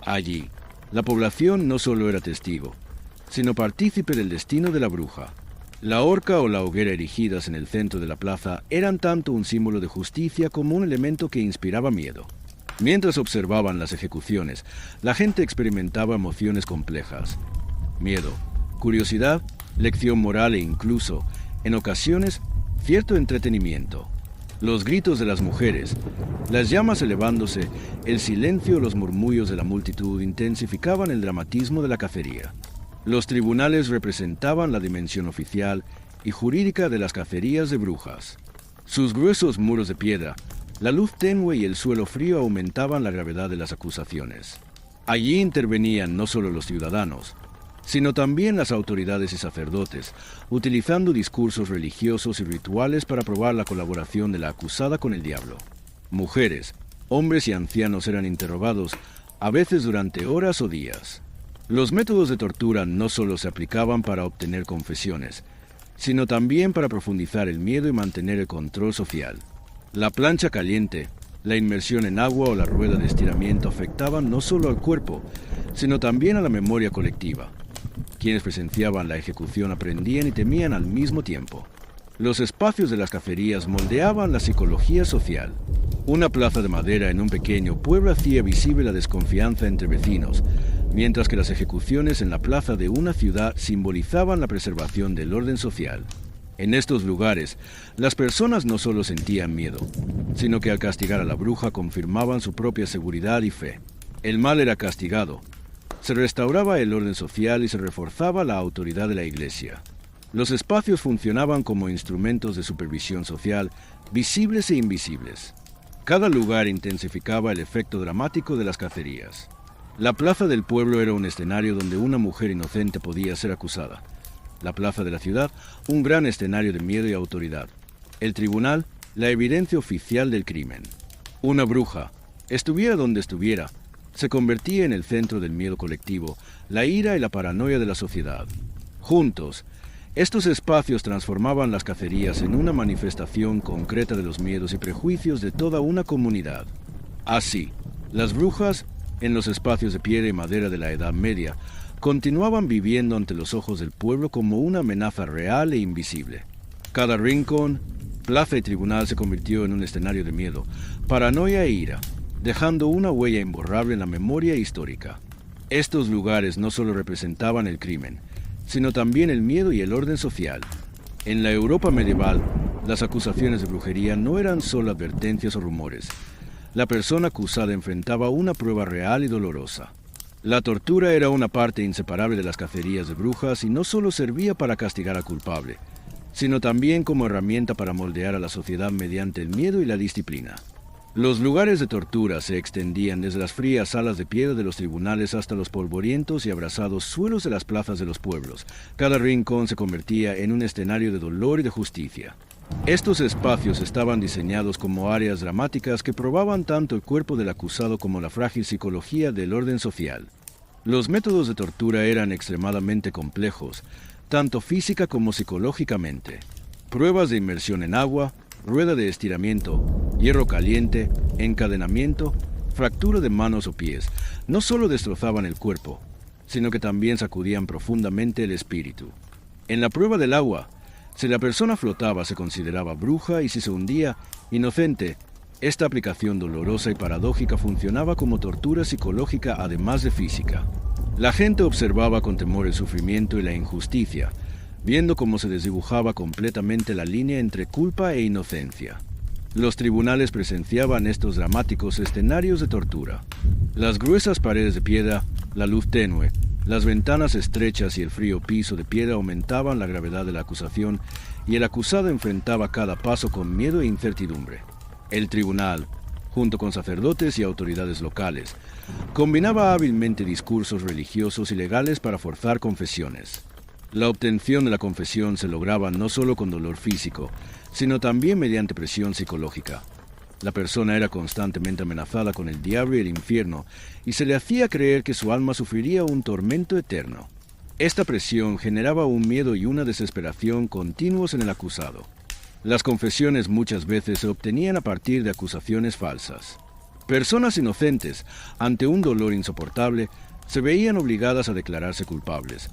Allí, la población no solo era testigo, sino partícipe del destino de la bruja. La horca o la hoguera erigidas en el centro de la plaza eran tanto un símbolo de justicia como un elemento que inspiraba miedo. Mientras observaban las ejecuciones, la gente experimentaba emociones complejas. Miedo, curiosidad, lección moral e incluso, en ocasiones, cierto entretenimiento. Los gritos de las mujeres, las llamas elevándose, el silencio o los murmullos de la multitud intensificaban el dramatismo de la cacería. Los tribunales representaban la dimensión oficial y jurídica de las cacerías de brujas. Sus gruesos muros de piedra, la luz tenue y el suelo frío aumentaban la gravedad de las acusaciones. Allí intervenían no solo los ciudadanos, sino también las autoridades y sacerdotes, utilizando discursos religiosos y rituales para probar la colaboración de la acusada con el diablo. Mujeres, hombres y ancianos eran interrogados, a veces durante horas o días. Los métodos de tortura no solo se aplicaban para obtener confesiones, sino también para profundizar el miedo y mantener el control social. La plancha caliente, la inmersión en agua o la rueda de estiramiento afectaban no solo al cuerpo, sino también a la memoria colectiva. Quienes presenciaban la ejecución aprendían y temían al mismo tiempo. Los espacios de las cacerías moldeaban la psicología social. Una plaza de madera en un pequeño pueblo hacía visible la desconfianza entre vecinos, mientras que las ejecuciones en la plaza de una ciudad simbolizaban la preservación del orden social. En estos lugares, las personas no solo sentían miedo, sino que al castigar a la bruja confirmaban su propia seguridad y fe. El mal era castigado, se restauraba el orden social y se reforzaba la autoridad de la Iglesia. Los espacios funcionaban como instrumentos de supervisión social, visibles e invisibles. Cada lugar intensificaba el efecto dramático de las cacerías. La plaza del pueblo era un escenario donde una mujer inocente podía ser acusada. La plaza de la ciudad, un gran escenario de miedo y autoridad. El tribunal, la evidencia oficial del crimen. Una bruja, estuviera donde estuviera, se convertía en el centro del miedo colectivo, la ira y la paranoia de la sociedad. Juntos, estos espacios transformaban las cacerías en una manifestación concreta de los miedos y prejuicios de toda una comunidad. Así, las brujas, en los espacios de piedra y madera de la Edad Media, continuaban viviendo ante los ojos del pueblo como una amenaza real e invisible. Cada rincón, plaza y tribunal se convirtió en un escenario de miedo, paranoia e ira, dejando una huella imborrable en la memoria histórica. Estos lugares no solo representaban el crimen, sino también el miedo y el orden social. En la Europa medieval, las acusaciones de brujería no eran solo advertencias o rumores. La persona acusada enfrentaba una prueba real y dolorosa. La tortura era una parte inseparable de las cacerías de brujas y no solo servía para castigar al culpable, sino también como herramienta para moldear a la sociedad mediante el miedo y la disciplina. Los lugares de tortura se extendían desde las frías salas de piedra de los tribunales hasta los polvorientos y abrasados suelos de las plazas de los pueblos. Cada rincón se convertía en un escenario de dolor y de justicia. Estos espacios estaban diseñados como áreas dramáticas que probaban tanto el cuerpo del acusado como la frágil psicología del orden social. Los métodos de tortura eran extremadamente complejos, tanto física como psicológicamente. Pruebas de inmersión en agua, rueda de estiramiento, hierro caliente, encadenamiento, fractura de manos o pies, no solo destrozaban el cuerpo, sino que también sacudían profundamente el espíritu. En la prueba del agua, si la persona flotaba se consideraba bruja y si se hundía, inocente. Esta aplicación dolorosa y paradójica funcionaba como tortura psicológica además de física. La gente observaba con temor el sufrimiento y la injusticia, viendo cómo se desdibujaba completamente la línea entre culpa e inocencia. Los tribunales presenciaban estos dramáticos escenarios de tortura. Las gruesas paredes de piedra, la luz tenue, Las ventanas estrechas y el frío piso de piedra aumentaban la gravedad de la acusación y el acusado enfrentaba cada paso con miedo e incertidumbre. El tribunal, junto con sacerdotes y autoridades locales, combinaba hábilmente discursos religiosos y legales para forzar confesiones. La obtención de la confesión se lograba no solo con dolor físico, sino también mediante presión psicológica. La persona era constantemente amenazada con el diablo y el infierno, y se le hacía creer que su alma sufriría un tormento eterno. Esta presión generaba un miedo y una desesperación continuos en el acusado. Las confesiones muchas veces se obtenían a partir de acusaciones falsas. Personas inocentes, ante un dolor insoportable, se veían obligadas a declararse culpables.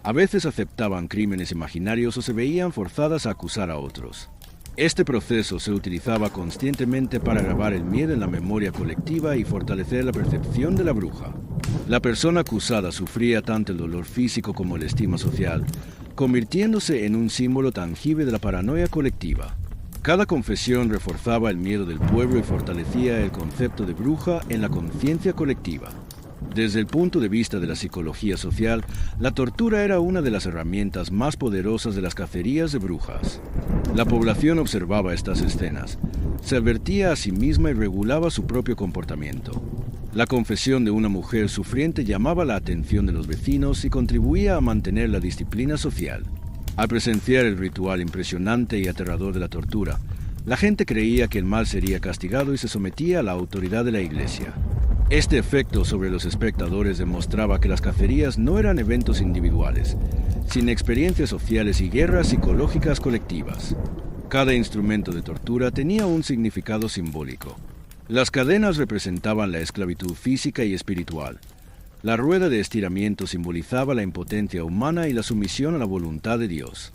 A veces aceptaban crímenes imaginarios o se veían forzadas a acusar a otros. Este proceso se utilizaba constantemente para grabar el miedo en la memoria colectiva y fortalecer la percepción de la bruja. La persona acusada sufría tanto el dolor físico como el estigma social, convirtiéndose en un símbolo tangible de la paranoia colectiva. Cada confesión reforzaba el miedo del pueblo y fortalecía el concepto de bruja en la conciencia colectiva. Desde el punto de vista de la psicología social, la tortura era una de las herramientas más poderosas de las cacerías de brujas. La población observaba estas escenas, se advertía a sí misma y regulaba su propio comportamiento. La confesión de una mujer sufriente llamaba la atención de los vecinos y contribuía a mantener la disciplina social. Al presenciar el ritual impresionante y aterrador de la tortura, la gente creía que el mal sería castigado y se sometía a la autoridad de la iglesia. Este efecto sobre los espectadores demostraba que las cacerías no eran eventos individuales, sino experiencias sociales y guerras psicológicas colectivas. Cada instrumento de tortura tenía un significado simbólico. Las cadenas representaban la esclavitud física y espiritual. La rueda de estiramiento simbolizaba la impotencia humana y la sumisión a la voluntad de Dios.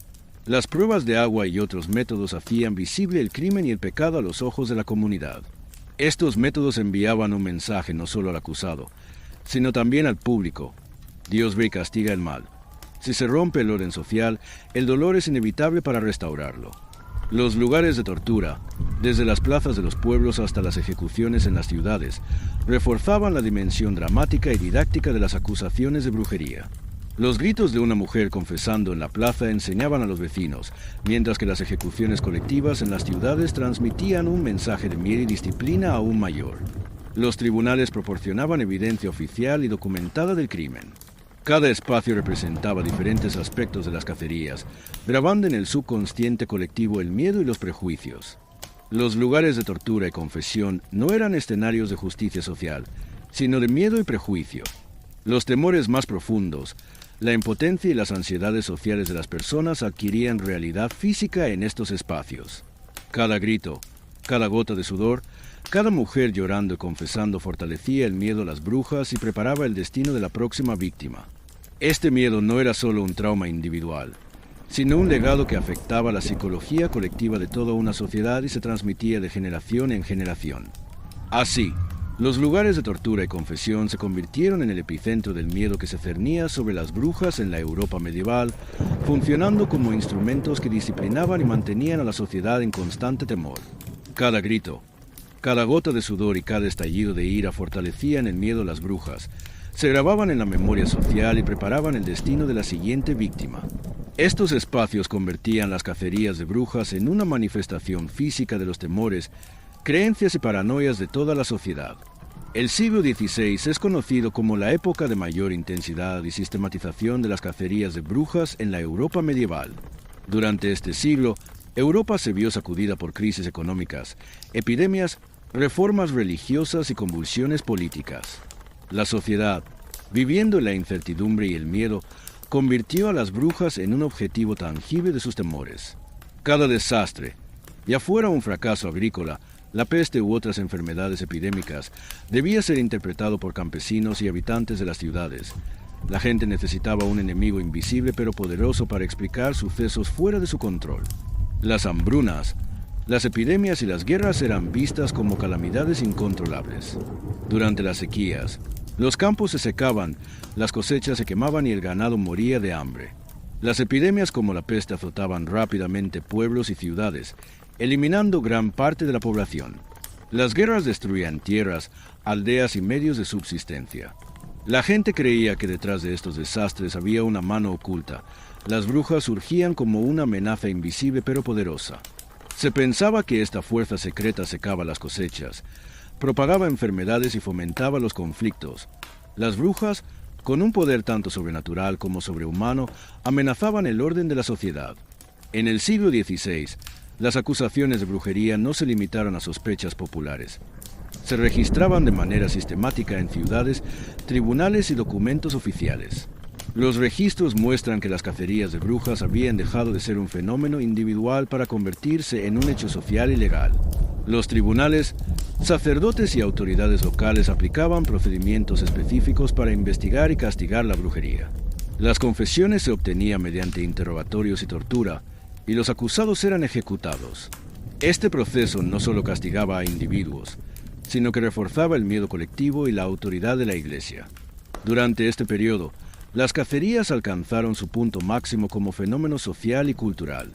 Las pruebas de agua y otros métodos hacían visible el crimen y el pecado a los ojos de la comunidad. Estos métodos enviaban un mensaje no solo al acusado, sino también al público. Dios ve y castiga el mal. Si se rompe el orden social, el dolor es inevitable para restaurarlo. Los lugares de tortura, desde las plazas de los pueblos hasta las ejecuciones en las ciudades, reforzaban la dimensión dramática y didáctica de las acusaciones de brujería. Los gritos de una mujer confesando en la plaza enseñaban a los vecinos, mientras que las ejecuciones colectivas en las ciudades transmitían un mensaje de miedo y disciplina aún mayor. Los tribunales proporcionaban evidencia oficial y documentada del crimen. Cada espacio representaba diferentes aspectos de las cacerías, grabando en el subconsciente colectivo el miedo y los prejuicios. Los lugares de tortura y confesión no eran escenarios de justicia social, sino de miedo y prejuicio. Los temores más profundos, la impotencia y las ansiedades sociales de las personas adquirían realidad física en estos espacios. Cada grito, cada gota de sudor, cada mujer llorando y confesando fortalecía el miedo a las brujas y preparaba el destino de la próxima víctima. Este miedo no era solo un trauma individual, sino un legado que afectaba la psicología colectiva de toda una sociedad y se transmitía de generación en generación. Así, los lugares de tortura y confesión se convirtieron en el epicentro del miedo que se cernía sobre las brujas en la Europa medieval, funcionando como instrumentos que disciplinaban y mantenían a la sociedad en constante temor. Cada grito, cada gota de sudor y cada estallido de ira fortalecían el miedo a las brujas, se grababan en la memoria social y preparaban el destino de la siguiente víctima. Estos espacios convertían las cacerías de brujas en una manifestación física de los temores, creencias y paranoias de toda la sociedad. El siglo XVI es conocido como la época de mayor intensidad y sistematización de las cacerías de brujas en la Europa medieval. Durante este siglo, Europa se vio sacudida por crisis económicas, epidemias, reformas religiosas y convulsiones políticas. La sociedad, viviendo en la incertidumbre y el miedo, convirtió a las brujas en un objetivo tangible de sus temores. Cada desastre, ya fuera un fracaso agrícola, la peste u otras enfermedades epidémicas, debía ser interpretado por campesinos y habitantes de las ciudades. La gente necesitaba un enemigo invisible pero poderoso para explicar sucesos fuera de su control. Las hambrunas, las epidemias y las guerras eran vistas como calamidades incontrolables. Durante las sequías, los campos se secaban, las cosechas se quemaban y el ganado moría de hambre. Las epidemias como la peste azotaban rápidamente pueblos y ciudades, eliminando gran parte de la población. Las guerras destruían tierras, aldeas y medios de subsistencia. La gente creía que detrás de estos desastres había una mano oculta. Las brujas surgían como una amenaza invisible pero poderosa. Se pensaba que esta fuerza secreta secaba las cosechas, propagaba enfermedades y fomentaba los conflictos. Las brujas, con un poder tanto sobrenatural como sobrehumano, amenazaban el orden de la sociedad. En el siglo XVI, las acusaciones de brujería no se limitaron a sospechas populares. Se registraban de manera sistemática en ciudades, tribunales y documentos oficiales. Los registros muestran que las cacerías de brujas habían dejado de ser un fenómeno individual para convertirse en un hecho social y legal. Los tribunales, sacerdotes y autoridades locales aplicaban procedimientos específicos para investigar y castigar la brujería. Las confesiones se obtenían mediante interrogatorios y tortura, y los acusados eran ejecutados. Este proceso no solo castigaba a individuos, sino que reforzaba el miedo colectivo y la autoridad de la Iglesia. Durante este periodo, las cacerías alcanzaron su punto máximo como fenómeno social y cultural.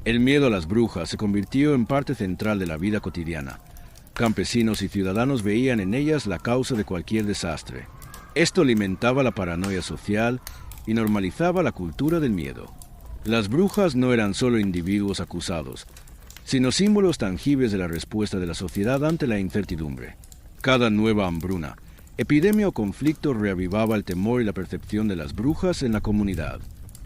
El miedo a las brujas se convirtió en parte central de la vida cotidiana. Campesinos y ciudadanos veían en ellas la causa de cualquier desastre. Esto alimentaba la paranoia social y normalizaba la cultura del miedo. Las brujas no eran solo individuos acusados, sino símbolos tangibles de la respuesta de la sociedad ante la incertidumbre. Cada nueva hambruna, epidemia o conflicto reavivaba el temor y la percepción de las brujas en la comunidad.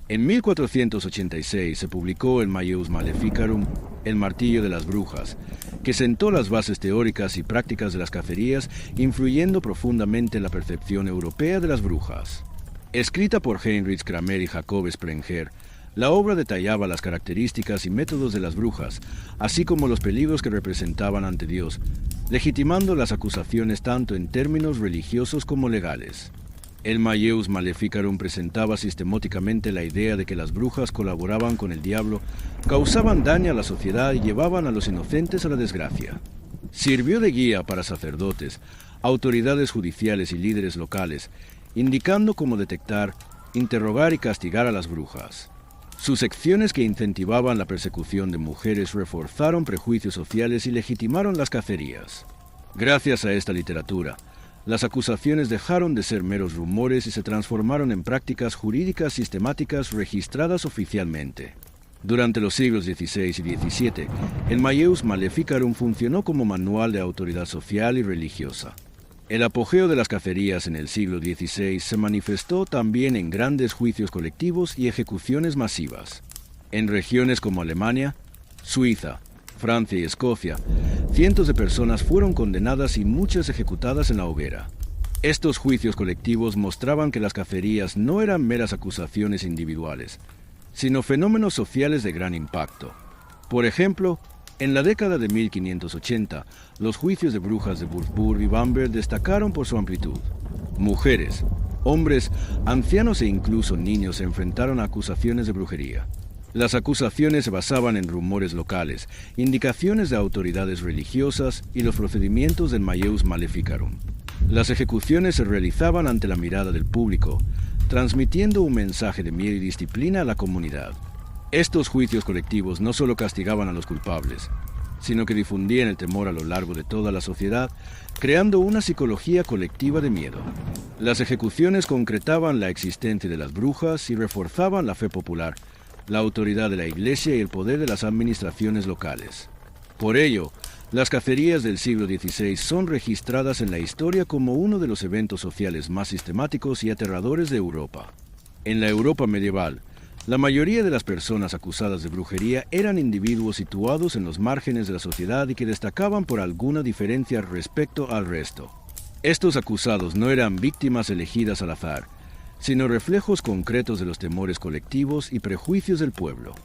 En 1486 se publicó el Malleus Maleficarum, el martillo de las brujas, que sentó las bases teóricas y prácticas de las cacerías, influyendo profundamente en la percepción europea de las brujas. Escrita por Heinrich Kramer y Jacob Sprenger, la obra detallaba las características y métodos de las brujas, así como los peligros que representaban ante Dios, legitimando las acusaciones tanto en términos religiosos como legales. El Malleus Maleficarum presentaba sistemáticamente la idea de que las brujas colaboraban con el diablo, causaban daño a la sociedad y llevaban a los inocentes a la desgracia. Sirvió de guía para sacerdotes, autoridades judiciales y líderes locales, indicando cómo detectar, interrogar y castigar a las brujas. Sus secciones que incentivaban la persecución de mujeres reforzaron prejuicios sociales y legitimaron las cacerías. Gracias a esta literatura, las acusaciones dejaron de ser meros rumores y se transformaron en prácticas jurídicas sistemáticas registradas oficialmente. Durante los siglos XVI y XVII, el Malleus Maleficarum funcionó como manual de autoridad social y religiosa. El apogeo de las cacerías en el siglo XVI se manifestó también en grandes juicios colectivos y ejecuciones masivas. En regiones como Alemania, Suiza, Francia y Escocia, cientos de personas fueron condenadas y muchas ejecutadas en la hoguera. Estos juicios colectivos mostraban que las cacerías no eran meras acusaciones individuales, sino fenómenos sociales de gran impacto. Por ejemplo, en la década de 1580, los juicios de brujas de Würzburg y Bamberg destacaron por su amplitud. Mujeres, hombres, ancianos e incluso niños se enfrentaron a acusaciones de brujería. Las acusaciones se basaban en rumores locales, indicaciones de autoridades religiosas y los procedimientos del Malleus Maleficarum. Las ejecuciones se realizaban ante la mirada del público, transmitiendo un mensaje de miedo y disciplina a la comunidad. Estos juicios colectivos no solo castigaban a los culpables, sino que difundían el temor a lo largo de toda la sociedad, creando una psicología colectiva de miedo. Las ejecuciones concretaban la existencia de las brujas y reforzaban la fe popular, la autoridad de la Iglesia y el poder de las administraciones locales. Por ello, las cacerías del siglo XVI son registradas en la historia como uno de los eventos sociales más sistemáticos y aterradores de Europa. En la Europa medieval, la mayoría de las personas acusadas de brujería eran individuos situados en los márgenes de la sociedad y que destacaban por alguna diferencia respecto al resto. Estos acusados no eran víctimas elegidas al azar, sino reflejos concretos de los temores colectivos y prejuicios del pueblo.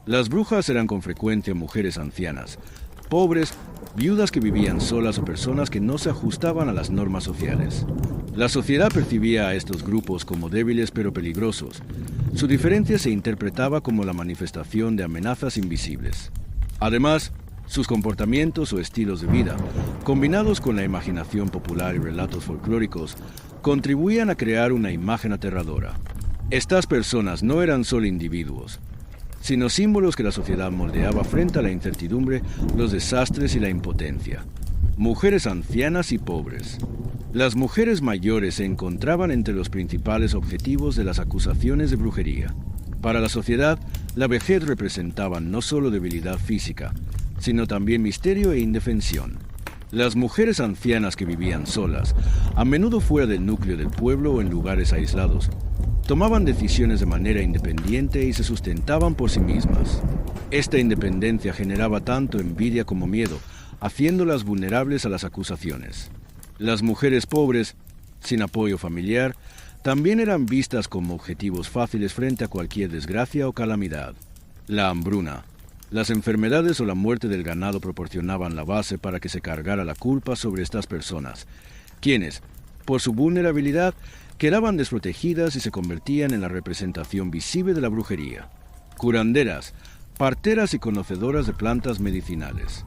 Las brujas eran con frecuencia mujeres ancianas, pobres, viudas que vivían solas o personas que no se ajustaban a las normas sociales. La sociedad percibía a estos grupos como débiles pero peligrosos. Su diferencia se interpretaba como la manifestación de amenazas invisibles. Además, sus comportamientos o estilos de vida, combinados con la imaginación popular y relatos folclóricos, contribuían a crear una imagen aterradora. Estas personas no eran solo individuos, sino símbolos que la sociedad moldeaba frente a la incertidumbre, los desastres y la impotencia. Mujeres ancianas y pobres, Las mujeres mayores se encontraban entre los principales objetivos de las acusaciones de brujería. Para la sociedad, la vejez representaba no solo debilidad física, sino también misterio e indefensión. Las mujeres ancianas que vivían solas, a menudo fuera del núcleo del pueblo o en lugares aislados, tomaban decisiones de manera independiente y se sustentaban por sí mismas. Esta independencia generaba tanto envidia como miedo, haciéndolas vulnerables a las acusaciones. Las mujeres pobres, sin apoyo familiar, también eran vistas como objetivos fáciles frente a cualquier desgracia o calamidad. La hambruna, las enfermedades o la muerte del ganado proporcionaban la base para que se cargara la culpa sobre estas personas, quienes, por su vulnerabilidad, quedaban desprotegidas y se convertían en la representación visible de la brujería. Curanderas, parteras y conocedoras de plantas medicinales.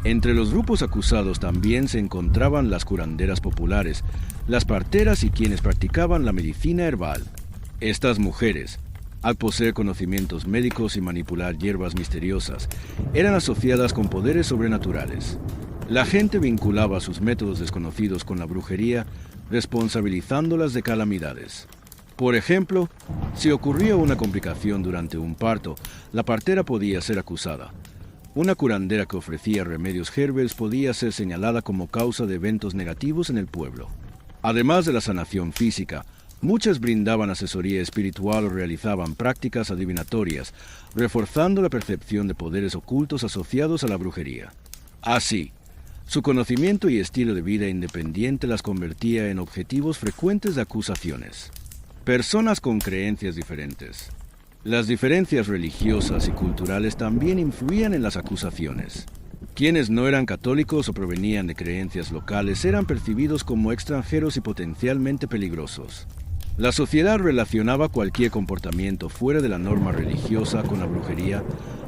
Entre los grupos acusados también se encontraban las curanderas populares, las parteras y quienes practicaban la medicina herbal. Estas mujeres, al poseer conocimientos médicos y manipular hierbas misteriosas, eran asociadas con poderes sobrenaturales. La gente vinculaba sus métodos desconocidos con la brujería, responsabilizándolas de calamidades. Por ejemplo, si ocurría una complicación durante un parto, la partera podía ser acusada. Una curandera que ofrecía remedios herbales podía ser señalada como causa de eventos negativos en el pueblo. Además de la sanación física, muchas brindaban asesoría espiritual o realizaban prácticas adivinatorias, reforzando la percepción de poderes ocultos asociados a la brujería. Así, su conocimiento y estilo de vida independiente las convertía en objetivos frecuentes de acusaciones. Personas con creencias diferentes. Las diferencias religiosas y culturales también influían en las acusaciones. Quienes no eran católicos o provenían de creencias locales eran percibidos como extranjeros y potencialmente peligrosos. La sociedad relacionaba cualquier comportamiento fuera de la norma religiosa con la brujería,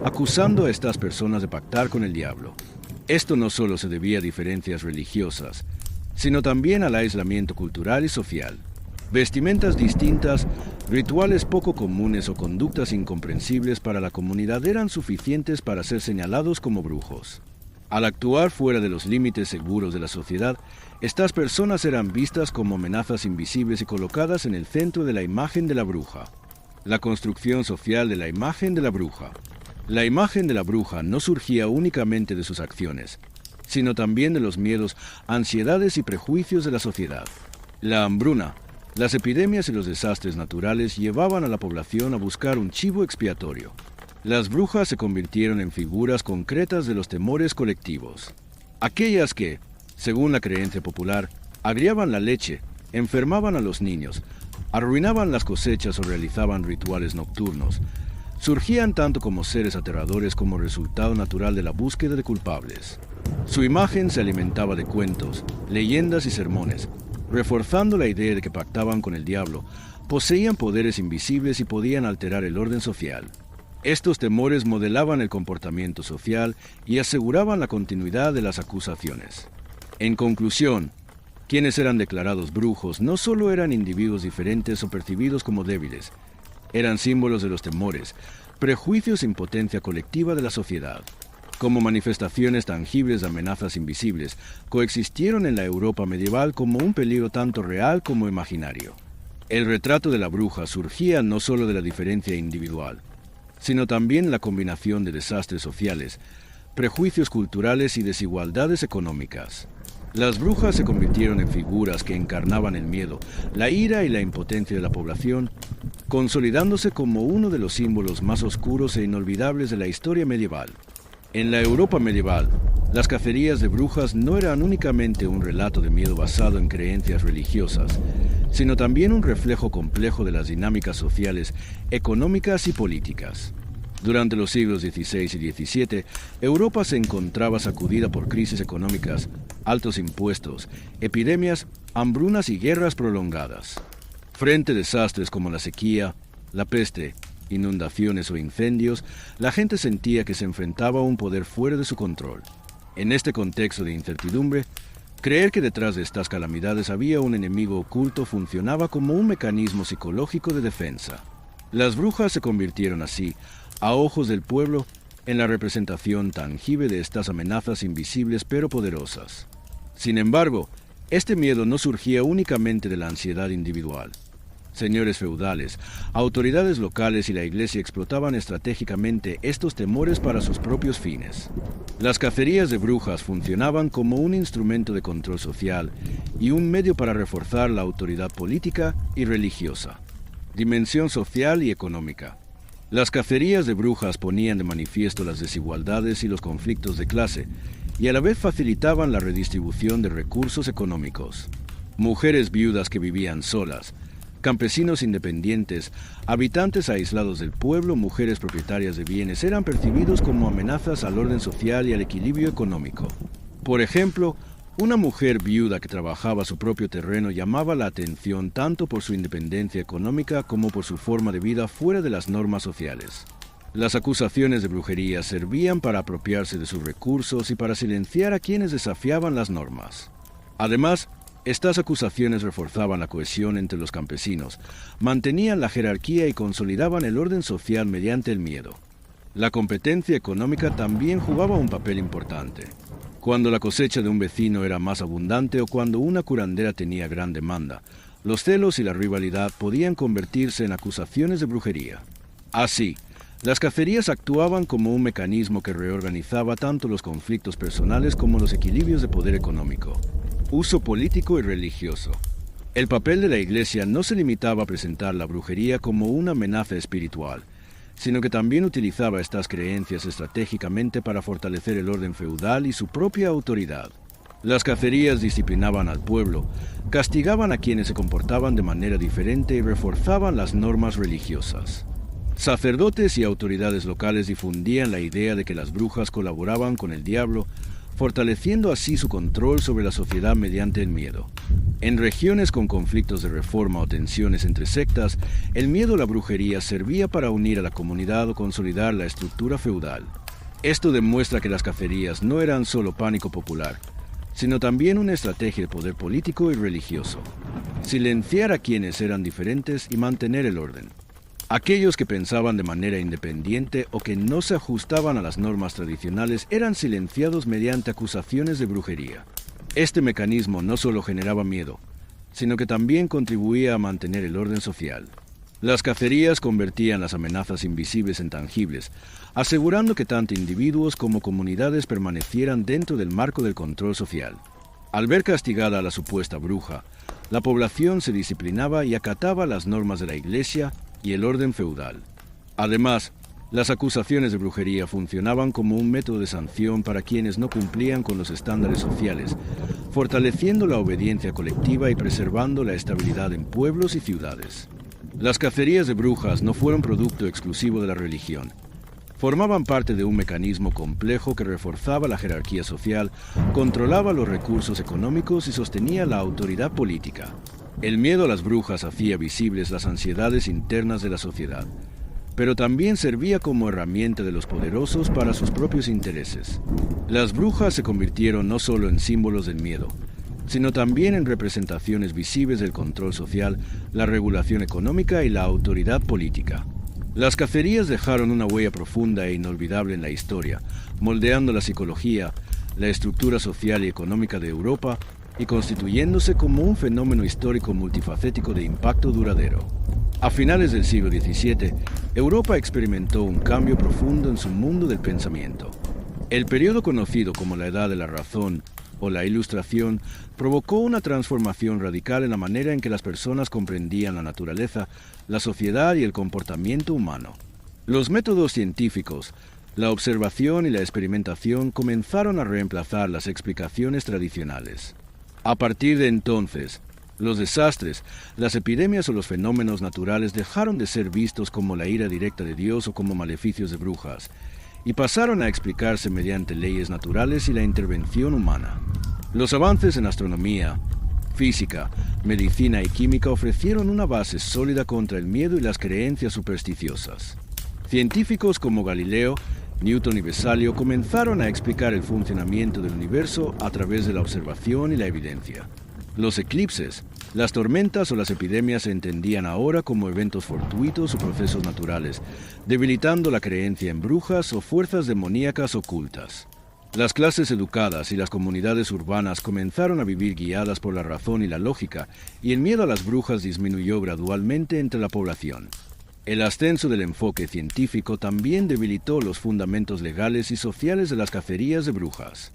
acusando a estas personas de pactar con el diablo. Esto no solo se debía a diferencias religiosas, sino también al aislamiento cultural y social. Vestimentas distintas, rituales poco comunes o conductas incomprensibles para la comunidad eran suficientes para ser señalados como brujos. Al actuar fuera de los límites seguros de la sociedad, estas personas eran vistas como amenazas invisibles y colocadas en el centro de la imagen de la bruja. La construcción social de la imagen de la bruja. La imagen de la bruja no surgía únicamente de sus acciones, sino también de los miedos, ansiedades y prejuicios de la sociedad. La hambruna, las epidemias y los desastres naturales llevaban a la población a buscar un chivo expiatorio. Las brujas se convirtieron en figuras concretas de los temores colectivos. Aquellas que, según la creencia popular, agriaban la leche, enfermaban a los niños, arruinaban las cosechas o realizaban rituales nocturnos, surgían tanto como seres aterradores como resultado natural de la búsqueda de culpables. Su imagen se alimentaba de cuentos, leyendas y sermones, reforzando la idea de que pactaban con el diablo, poseían poderes invisibles y podían alterar el orden social. Estos temores modelaban el comportamiento social y aseguraban la continuidad de las acusaciones. En conclusión, quienes eran declarados brujos no solo eran individuos diferentes o percibidos como débiles, eran símbolos de los temores, prejuicios e impotencia colectiva de la sociedad. Como manifestaciones tangibles de amenazas invisibles, coexistieron en la Europa medieval como un peligro tanto real como imaginario. El retrato de la bruja surgía no solo de la diferencia individual, sino también la combinación de desastres sociales, prejuicios culturales y desigualdades económicas. Las brujas se convirtieron en figuras que encarnaban el miedo, la ira y la impotencia de la población, consolidándose como uno de los símbolos más oscuros e inolvidables de la historia medieval. En la Europa medieval, las cacerías de brujas no eran únicamente un relato de miedo basado en creencias religiosas, sino también un reflejo complejo de las dinámicas sociales, económicas y políticas. Durante los siglos XVI y XVII, Europa se encontraba sacudida por crisis económicas, altos impuestos, epidemias, hambrunas y guerras prolongadas. Frente a desastres como la sequía, la peste, inundaciones o incendios, la gente sentía que se enfrentaba a un poder fuera de su control. En este contexto de incertidumbre, creer que detrás de estas calamidades había un enemigo oculto funcionaba como un mecanismo psicológico de defensa. Las brujas se convirtieron así, a ojos del pueblo, en la representación tangible de estas amenazas invisibles pero poderosas. Sin embargo, Este miedo no surgía únicamente de la ansiedad individual. Señores feudales, autoridades locales y la Iglesia explotaban estratégicamente estos temores para sus propios fines. Las cacerías de brujas funcionaban como un instrumento de control social y un medio para reforzar la autoridad política y religiosa. Dimensión social y económica. Las cacerías de brujas ponían de manifiesto las desigualdades y los conflictos de clase, y a la vez facilitaban la redistribución de recursos económicos. Mujeres viudas que vivían solas, campesinos independientes, habitantes aislados del pueblo, mujeres propietarias de bienes eran percibidos como amenazas al orden social y al equilibrio económico. Por ejemplo, una mujer viuda que trabajaba su propio terreno llamaba la atención tanto por su independencia económica como por su forma de vida fuera de las normas sociales. Las acusaciones de brujería servían para apropiarse de sus recursos y para silenciar a quienes desafiaban las normas. Además, estas acusaciones reforzaban la cohesión entre los campesinos, mantenían la jerarquía y consolidaban el orden social mediante el miedo. La competencia económica también jugaba un papel importante. Cuando la cosecha de un vecino era más abundante o cuando una curandera tenía gran demanda, los celos y la rivalidad podían convertirse en acusaciones de brujería. Así, las cacerías actuaban como un mecanismo que reorganizaba tanto los conflictos personales como los equilibrios de poder económico. Uso político y religioso. El papel de la Iglesia no se limitaba a presentar la brujería como una amenaza espiritual, sino que también utilizaba estas creencias estratégicamente para fortalecer el orden feudal y su propia autoridad. Las cacerías disciplinaban al pueblo, castigaban a quienes se comportaban de manera diferente y reforzaban las normas religiosas. Sacerdotes y autoridades locales difundían la idea de que las brujas colaboraban con el diablo, fortaleciendo así su control sobre la sociedad mediante el miedo. En regiones con conflictos de reforma o tensiones entre sectas, el miedo a la brujería servía para unir a la comunidad o consolidar la estructura feudal. Esto demuestra que las cacerías no eran solo pánico popular, sino también una estrategia de poder político y religioso. Silenciar a quienes eran diferentes y mantener el orden. Aquellos que pensaban de manera independiente o que no se ajustaban a las normas tradicionales eran silenciados mediante acusaciones de brujería. Este mecanismo no solo generaba miedo, sino que también contribuía a mantener el orden social. Las cacerías convertían las amenazas invisibles en tangibles, asegurando que tanto individuos como comunidades permanecieran dentro del marco del control social. Al ver castigada a la supuesta bruja, la población se disciplinaba y acataba las normas de la Iglesia y el orden feudal. Además, las acusaciones de brujería funcionaban como un método de sanción para quienes no cumplían con los estándares sociales, fortaleciendo la obediencia colectiva y preservando la estabilidad en pueblos y ciudades. Las cacerías de brujas no fueron producto exclusivo de la religión. Formaban parte de un mecanismo complejo que reforzaba la jerarquía social, controlaba los recursos económicos y sostenía la autoridad política. El miedo a las brujas hacía visibles las ansiedades internas de la sociedad, pero también servía como herramienta de los poderosos para sus propios intereses. Las brujas se convirtieron no solo en símbolos del miedo, sino también en representaciones visibles del control social, la regulación económica y la autoridad política. Las cacerías dejaron una huella profunda e inolvidable en la historia, moldeando la psicología, la estructura social y económica de Europa y constituyéndose como un fenómeno histórico multifacético de impacto duradero. A finales del siglo XVII, Europa experimentó un cambio profundo en su mundo del pensamiento. El periodo conocido como la Edad de la Razón o la Ilustración provocó una transformación radical en la manera en que las personas comprendían la naturaleza, la sociedad y el comportamiento humano. Los métodos científicos, la observación y la experimentación comenzaron a reemplazar las explicaciones tradicionales. A partir de entonces, los desastres, las epidemias o los fenómenos naturales dejaron de ser vistos como la ira directa de Dios o como maleficios de brujas, y pasaron a explicarse mediante leyes naturales y la intervención humana. Los avances en astronomía, física, medicina y química ofrecieron una base sólida contra el miedo y las creencias supersticiosas. Científicos como Galileo, Newton y Vesalio comenzaron a explicar el funcionamiento del universo a través de la observación y la evidencia. Los eclipses, las tormentas o las epidemias se entendían ahora como eventos fortuitos o procesos naturales, debilitando la creencia en brujas o fuerzas demoníacas ocultas. Las clases educadas y las comunidades urbanas comenzaron a vivir guiadas por la razón y la lógica, y el miedo a las brujas disminuyó gradualmente entre la población. El ascenso del enfoque científico también debilitó los fundamentos legales y sociales de las cacerías de brujas.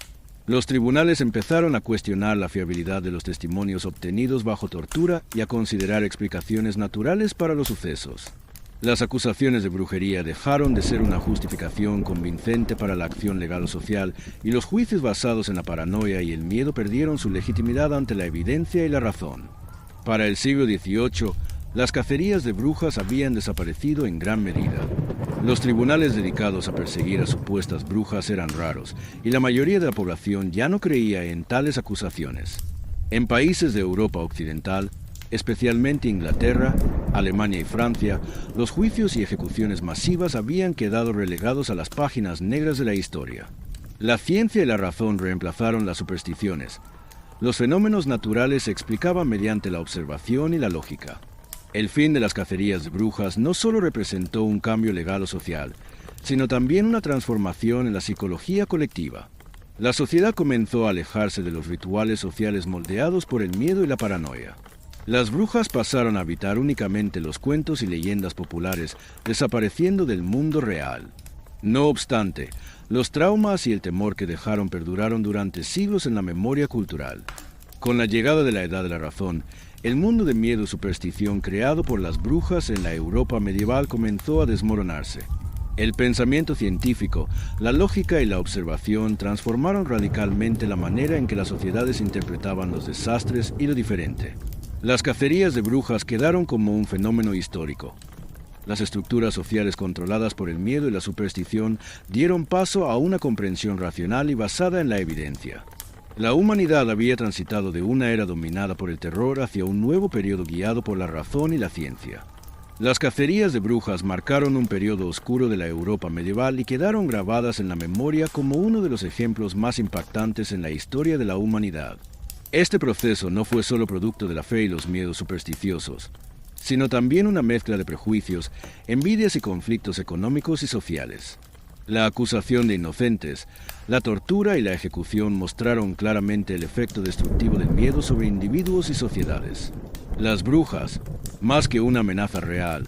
Los tribunales empezaron a cuestionar la fiabilidad de los testimonios obtenidos bajo tortura y a considerar explicaciones naturales para los sucesos. Las acusaciones de brujería dejaron de ser una justificación convincente para la acción legal o social, y los juicios basados en la paranoia y el miedo perdieron su legitimidad ante la evidencia y la razón. Para el siglo XVIII, las cacerías de brujas habían desaparecido en gran medida. Los tribunales dedicados a perseguir a supuestas brujas eran raros, y la mayoría de la población ya no creía en tales acusaciones. En países de Europa Occidental, especialmente Inglaterra, Alemania y Francia, los juicios y ejecuciones masivas habían quedado relegados a las páginas negras de la historia. La ciencia y la razón reemplazaron las supersticiones. Los fenómenos naturales se explicaban mediante la observación y la lógica. El fin de las cacerías de brujas no solo representó un cambio legal o social, sino también una transformación en la psicología colectiva. La sociedad comenzó a alejarse de los rituales sociales moldeados por el miedo y la paranoia. Las brujas pasaron a habitar únicamente los cuentos y leyendas populares, desapareciendo del mundo real. No obstante, los traumas y el temor que dejaron perduraron durante siglos en la memoria cultural. Con la llegada de la Edad de la Razón, el mundo de miedo y superstición creado por las brujas en la Europa medieval comenzó a desmoronarse. El pensamiento científico, la lógica y la observación transformaron radicalmente la manera en que las sociedades interpretaban los desastres y lo diferente. Las cacerías de brujas quedaron como un fenómeno histórico. Las estructuras sociales controladas por el miedo y la superstición dieron paso a una comprensión racional y basada en la evidencia. La humanidad había transitado de una era dominada por el terror hacia un nuevo periodo guiado por la razón y la ciencia. Las cacerías de brujas marcaron un periodo oscuro de la Europa medieval y quedaron grabadas en la memoria como uno de los ejemplos más impactantes en la historia de la humanidad. Este proceso no fue solo producto de la fe y los miedos supersticiosos, sino también una mezcla de prejuicios, envidias y conflictos económicos y sociales. La acusación de inocentes, la tortura y la ejecución mostraron claramente el efecto destructivo del miedo sobre individuos y sociedades. Las brujas, más que una amenaza real,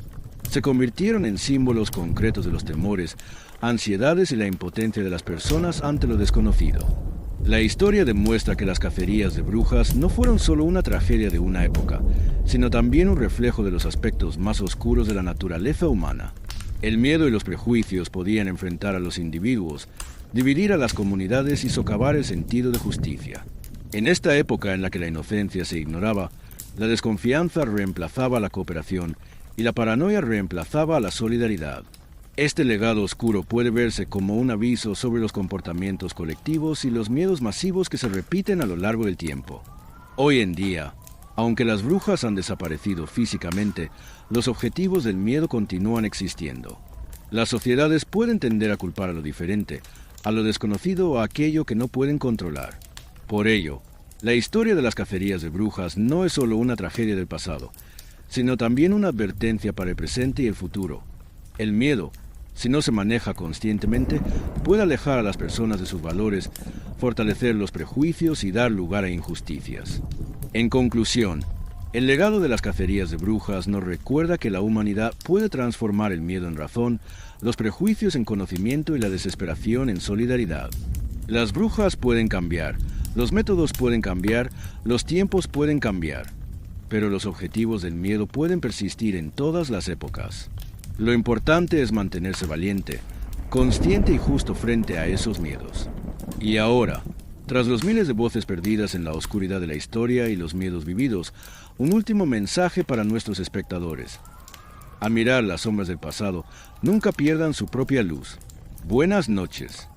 se convirtieron en símbolos concretos de los temores, ansiedades y la impotencia de las personas ante lo desconocido. La historia demuestra que las cacerías de brujas no fueron solo una tragedia de una época, sino también un reflejo de los aspectos más oscuros de la naturaleza humana. El miedo y los prejuicios podían enfrentar a los individuos, dividir a las comunidades y socavar el sentido de justicia. En esta época en la que la inocencia se ignoraba, la desconfianza reemplazaba la cooperación y la paranoia reemplazaba la solidaridad. Este legado oscuro puede verse como un aviso sobre los comportamientos colectivos y los miedos masivos que se repiten a lo largo del tiempo. Hoy en día, aunque las brujas han desaparecido físicamente, los objetivos del miedo continúan existiendo. Las sociedades pueden tender a culpar a lo diferente, a lo desconocido o a aquello que no pueden controlar. Por ello, la historia de las cacerías de brujas no es solo una tragedia del pasado, sino también una advertencia para el presente y el futuro. El miedo, si no se maneja conscientemente, puede alejar a las personas de sus valores, fortalecer los prejuicios y dar lugar a injusticias. En conclusión, el legado de las cacerías de brujas nos recuerda que la humanidad puede transformar el miedo en razón, los prejuicios en conocimiento y la desesperación en solidaridad. Las brujas pueden cambiar, los métodos pueden cambiar, los tiempos pueden cambiar, pero los objetivos del miedo pueden persistir en todas las épocas. Lo importante es mantenerse valiente, consciente y justo frente a esos miedos. Y ahora, tras los miles de voces perdidas en la oscuridad de la historia y los miedos vividos, un último mensaje para nuestros espectadores. Al mirar las sombras del pasado, nunca pierdan su propia luz. Buenas noches.